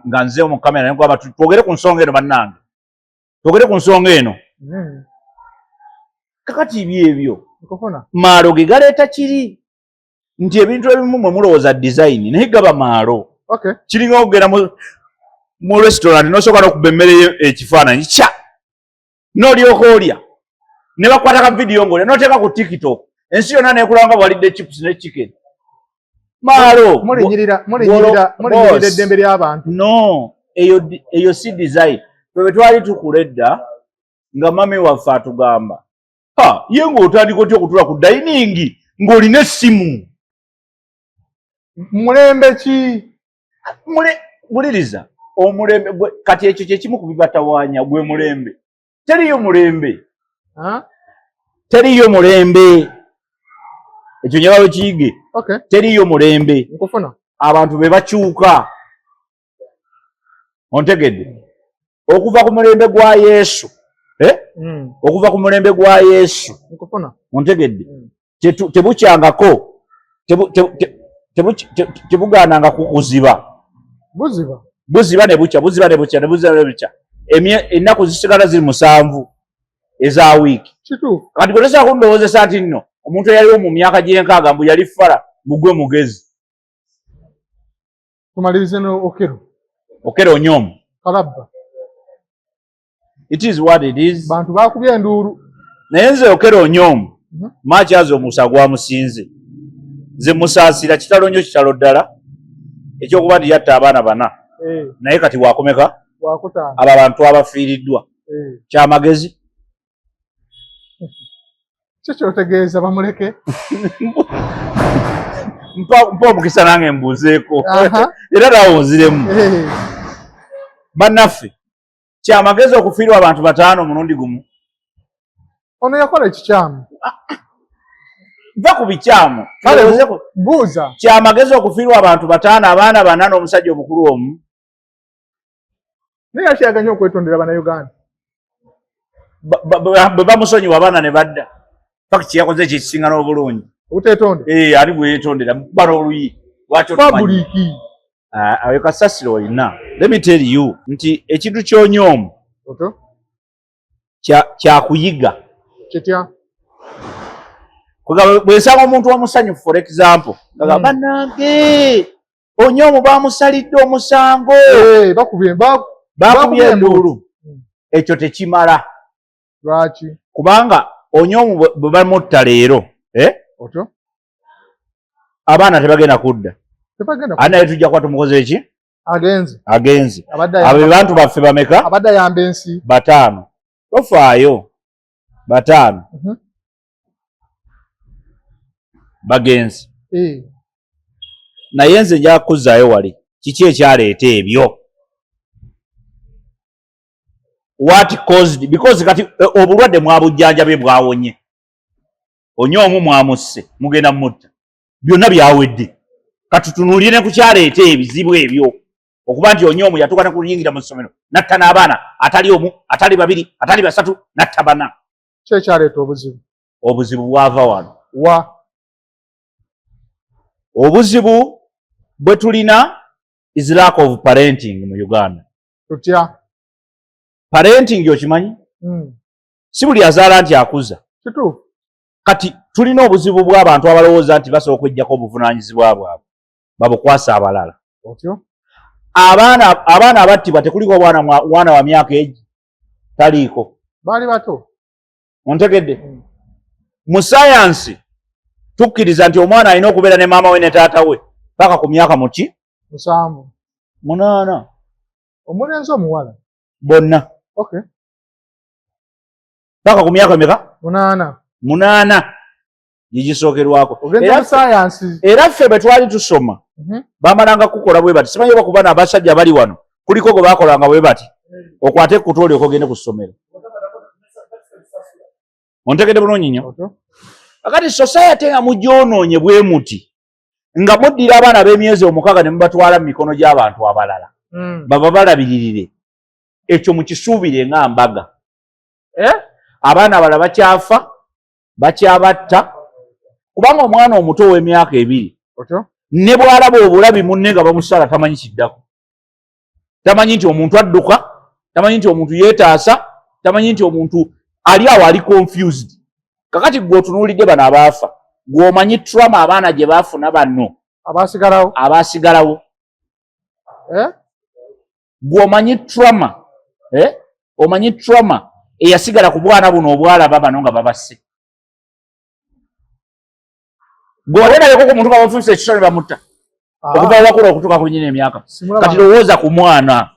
nga nze mu kamera nekugamba twogere ku nsonga eno bannange twogere ku nsonga eno kakati ebyo maalo ge galeeta kiri nti ebintu ebimu mwe mulowooza design naye gaba maalo kiringa okugenda mu restaurant nosooka n'okuba emmere ekifaananyi kya n'olyoka olya ne bakwata ka vidiyo ng'olya n'oteeka ku tiktok ensi yonna neekulanga bwalidde chips ne chicken maalo mulinyirira eddembe ly'abantu no eyo si design bwe twali tukula edda nga mami waffe atugamba ye ng'otandika otya okutula ku dayiningi ng'olina essimu mulembe ki buliriza omulembe kati ekyo kyekimu ku bibatawaanya gwe mulembe teriyo mulembe teriyo mulembe ekyo njagala okiyige teriyo mulembe abantu be bakyuka ontegedde okuva ku mulembe gwa yesu okuva ku mulembe gwa yesu ontegedde tebukyangako tebugaananga kuziba buziba ne bukya ennaku zisigala ziri 7 eza wiiki kati gwe tosobola kundowoozesa nti nno omuntu eyaliwo mu myaka gy'enkaaga mbu yali fala mugwe mugezi tumalirize okero onyomu kalabba it is what it is bantu bakubye enduulu naye nze okero onyomu makyazi omusa gwamusinze nze musaasira kitalo nnyo kitalo ddala ekyokuba nti yatta abaana 4 naye kati wakomeka abo abantu abafiiriddwa kyamagezi kikyotegeeza bamuleke mpa omukisa nange mbuuzeeko era nawunziremu bannaffe kyamagezi okufiirwa abantu 5 omulundi gumu ono yakola ekikyamu va ku bikyamu buuza kyamagezi okufiirwa abantu 5 abaana 4 n'omusajja omukulu omu naye akyaganya okwetondera bannayuganda bwe bamusonyiwa abaana ne badda paka kyeyakoze ekyo ekisinga n'obulungi obuteetonde ali bwe yeetondera mukubala oluyi lwaki ayo kasasiro olina let me tell you nti ekintu ky'onyoomu kyakuyiga kitya bwensanga omuntu omusanyufu for example nga bannange onyoomu bamusalidde omusango bakubye enduulu ekyo tekimala lwaki kubanga onyoomu bwe bamutta leero abaana tebagenda kudda ani naye tujja kuba tumukoze eki agenze abo bantu baffe bameka abadde ayamba ensi 5 tofaayo 5 bagenzi naye nze nja kuzzaayo wali kiki ekyaleeta ebyo what caused, because kati obulwadde mwabujjanjabe bwawonye onyomu mwamusse mugenda mutta byonna byawedde kati tunuulire ku kyaleeta ebizibu ebyo okuba nti onyomu yatuuka ne kuyingira mu ssomero natta n'abaana atali omu atali babiri atali basatu natta bana kyekyaleeta obuzibu obuzibu bwava wano wa obuzibu bwe tulina is lack of parenting mu Uganda. Tutya parenting okimanyi si buli azaala nti akuza kituufu kati tulina obuzibu bw'abantu abalowooza nti basobola okujjako obuvunaanyizibwa bwabwe babukwasa abalala otyo abaana abattibwa tekuliko mwana wa myaka egi taliiko baali bato ontegedde mu sayansi tukkiriza nti omwana alina okubeera ne maama we ne taata we paka ku myaka muki 7 8 omulenzi omuwala bonna okay paka ku myaka meka 8 gigisookerwako era ffe bwe twali tusoma bamalanga kukola bwe bati simanyi bakuba n'abasajja bali wano kuliko gwe bakolanga bwe bati okwate ekkutu olyoka ogende ku ssomero ontegedde bulungi nnyo akati society nga mugyonoonye bwe muti nga muddira abaana b'emyezi 6 ne mubatwala mu mikono gy'abantu abalala baba balabiririre ekyo mukisuubire nga mbaga abaana abalala bakyafa bakyabatta kubanga omwana omuto ow'emyaka 2 ne bw'alaba obulabi munne nga bamusala tamanyi kiddako tamanyi nti omuntu adduka tamanyi nti omuntu yeetaasa tamanyi nti omuntu ali awo ali confused kakati gwe otunuulidde bano abaafa gw'omanyi trauma abaana gye baafuna banno abaasigalawo gw'omanyi trauma omanyi trauma eyasigala ku bwana buno obwalaba bano nga babasse gw'olendabeko ku muntu nga bafuuse ekisolo ne bamutta okuva wakula okutuuka ku nyina emyaka kati lowooza ku mwana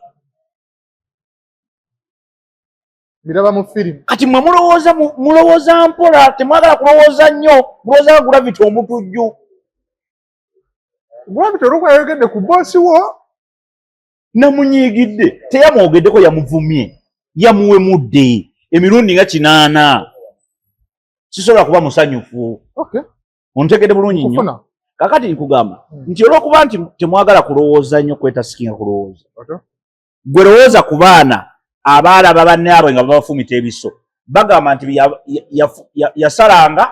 biraba mu firimu kati mwe mulowooza mpola temwagala kulowooza nnyo mulowooza nga gulaviti omutujju gulaviti olwokwayogedde ku boosi wo namunyiigidde teyamwogeddeko yamuvumye yamuwemudde emirundi nga 8 sisobola kuba musanyufu ontegedde bulungi nnyo kakati nkugamba nti olwokuba nti temwagala kulowooza nnyo kwetasikinga kulowooza gwe lowooza ku baana abaalaba bannaabwe nga babafumita ebiso bagamba nti yasalanga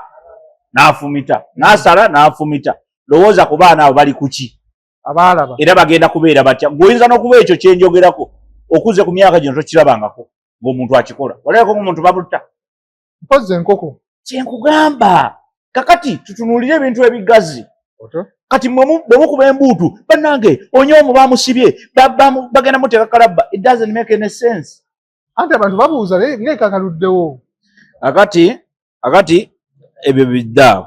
n'afumita n'asala n'afumita lowooza ku baana abo bali kuki abaalaba era bagenda kubeera batya gweoyinza n'okuba ekyo kyenjogerako okuze ku myaka gino tokirabangako ng'omuntu akikola olabeko ng'omuntu babutta mpozi enkoko kyenkugamba kakati tutunuulire ebintu ebigazi kati bwe mukuba embuutu bannange onyomu bamusibye bagenda muteeka kalabba it doesn't make any sense anti abantu babuuza ng'ekakaluddewo akati ebyo biddaawo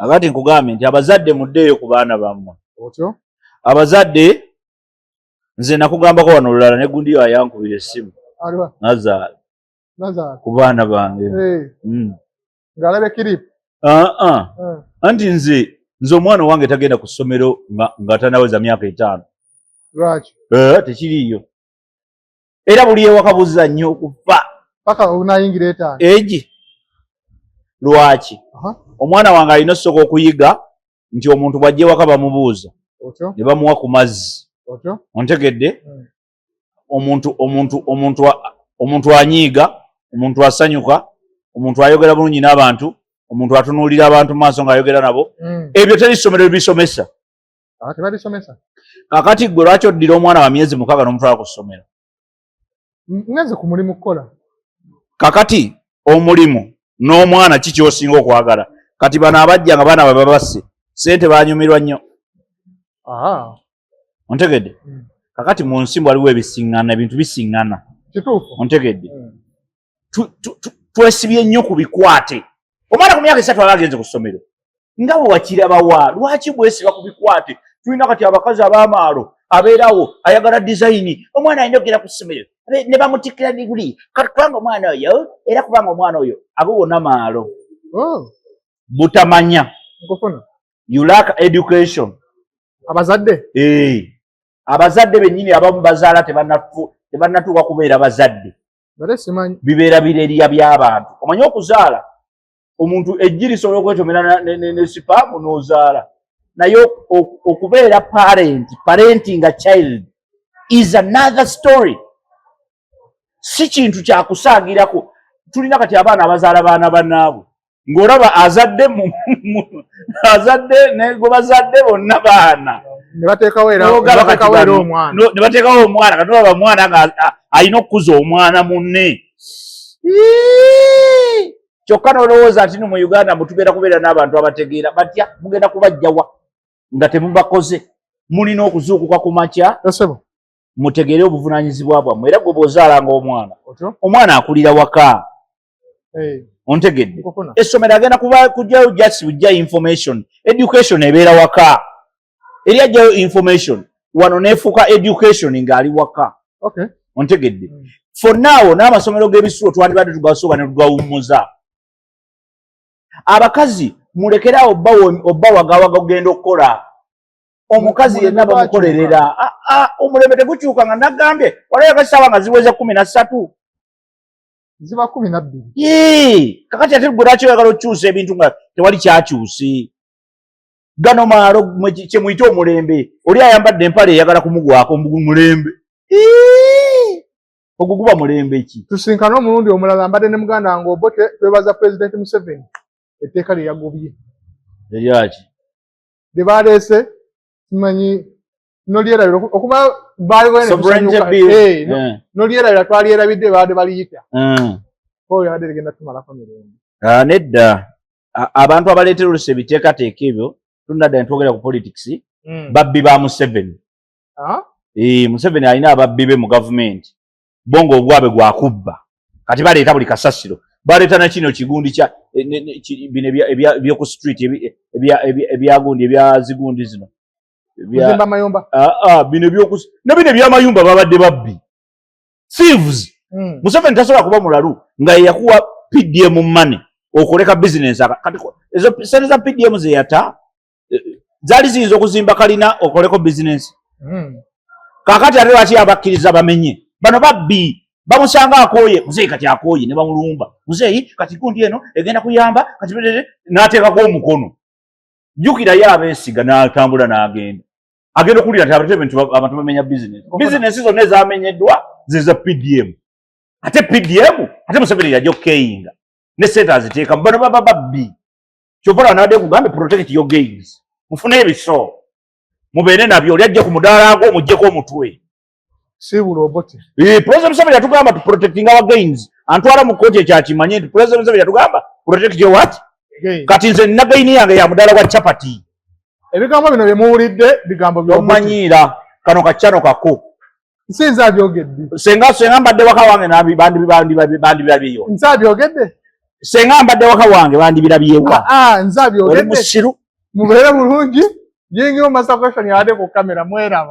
akati nkugambe nti abazadde muddeeyo ku baana bammwe abazadde nze nakugambako wano olulala ne gundi yayankubira essimu nazaala ku baana bange ng'alabe kiripu anti nze omwana wange tagenda ku ssomero nga tanaweza myaka 5 lwaki tekiriiyo era buli ewakabuza nnyo okufa paka unayingira 5 egi lwaki omwana wange alina ossoka okuyiga nti omuntu bw'ajja ewaka bamubuuza ne bamuwa ku mazzi ontegedde omuntu anyiiga omuntu asanyuka omuntu ayogera bulungi n'abantu omuntu atunuulira abantu mu maaso ng'ayogera nabo ebyo teri ssomero ebisomesa kakati gwe lwaki oddira omwana wa myezi 6 n'omutwala ku ssomero ngeze ku mulimu kukola kakati omulimu n'omwana ki kyosinga okwagala kati bano abajja nga baana bababasse sente banyumirwa nnyo ontegedde kakati mu nsi waliwo ebisiŋŋana ebintu bisiŋŋana ontegedde twesibye nnyo ku bikwate omwana ku myaka 3 aba agenze ku ssomero nga bwe wakirabawa lwaki bwesiba ku bikwate tulina kati abakazi ab'amaalo abeerawo ayagala dizayini omwana alina okugenda ku ssomero ne bamutikira diguli kati kubanga omwana oyo era kubanga omwana oyo abo bonna maalo butamanya you lack education abazadde bennyini abamu bazaala tebannatuuka kubeera bazadde bibeera bireriya by'abantu. Omanyi okuzaala omuntu ejjiri lisobola okwetomera ne sipaamu n'ozaala. Naye okubeera parenting a child is another story. Si kintu kya kusaagirako. Tulina kati abaana abazaala baana bannaabwe. Ng'olaba azadde ne gwe bazadde bonna baana. Ne bateekawo omwana. Kati olaba omwana nga alina okukuza omwana munne. Kyokka n'olowooza nti no mu Uganda mutugenda kubeera n'abantu abategeera batya mugenda kubajjawa nga temubakoze. Mulina okuzuukuka ku makya mutegeere obuvunaanyizibwa bwammwe. Era gwe bw'ozaalanga omwana akulira waka. Ontegedde. Essomero agenda kujjayo just bujja information. Education ebeera waka. Eri ajjayo information. Wano neefuuka education ng'ali waka. Ontegedde. For now n'amasomero g'ebisulo twandibadde tugasooka ne tugawummuza. Abakazi mulekera obba wagawaga ogenda okukola. Omukazi yenna bamukolerera. Omulembe tegukyuka nga nagambye walayo akasaawa nga ziweze 13. Ziba 12. Kakati ate gwe lwaki oyagala okukyusa ebintu nga tewali kyakyuse. Gano maalo kye muyite omulembe. Oli ayambadde empale eyagala kumugwako mulembe. Ogwo guba mulembe ki? Tusinkana omulundi omulala mbadde ne muganda wange Obote twebaza President Museveni etteeka lye yagobye. Eryaki? Lye baleese tumanyi nolyerabira okuba nolyerabira twalyerabidde baadde baliyita. Oyo yabadde ligenda tumalako mirembe. Nedda abantu abaleetera olusa ebiteekateeka ebyo tunadda ne twogera ku politics babbi ba Museveni. Museveni alina ababbi be mu gavumenti. Bongo obwabe gwakubba. Kati baleeta buli kasasiro. Baleeta na kino kigundi kya bino ebyoku street ebyagundi ebyazigundi zino. Kuzimba mayumba. Bino ebyamayumba babadde babbi. Thieves. Museveni tasobola kuba mulalu nga yakuwa PDM money okoleka business. Kati ezo sente za PDM zeyata zaali ziyinza okuzimba kalina okoleko business. Kakati ate lwaki abakkiriza bamenye. Bano babbi bamusanga akooye muzeeyi kati akooye ne bamulumba. Muzeeyi kati gundi eno egenda kuyamba kati n'ateekako omukono. Jjukira ye abeesiga n'atambula n'agenda. Agenda okulira nti abantu bamenya business. Business zonna ezamenyeddwa zeza PDM. Ate PDM ate Museveni yajja okukeyinga ne sente aziteeka. Bano baba babbi. Kyova n'abadde kugambe protect your gains. Mufune ebiso. Mubeere nabyo oli ajja ku mudaala agwo muggyeko omutwe. Sibula Obote. President Museveni yatugamba to protecting our gains. Antwala mu kkooti ekyakimanye nti President Museveni yatugamba protect your what? Kati nze nina gaini yange ya mudaala gwa chapati. Ebigambo bino bye muwulidde bigambo by'omanyiira kano kaccano kako. Nsinza abyogedde. Senga mbadde waka wange bandibirabyeyo. Nze abyogedde? Senga mbadde waka wange bandibirabyewa. Nze abyogedde. Oli musiru. Mubeere bulungi. Yingira mu master question yabadde ku kamera mweraba.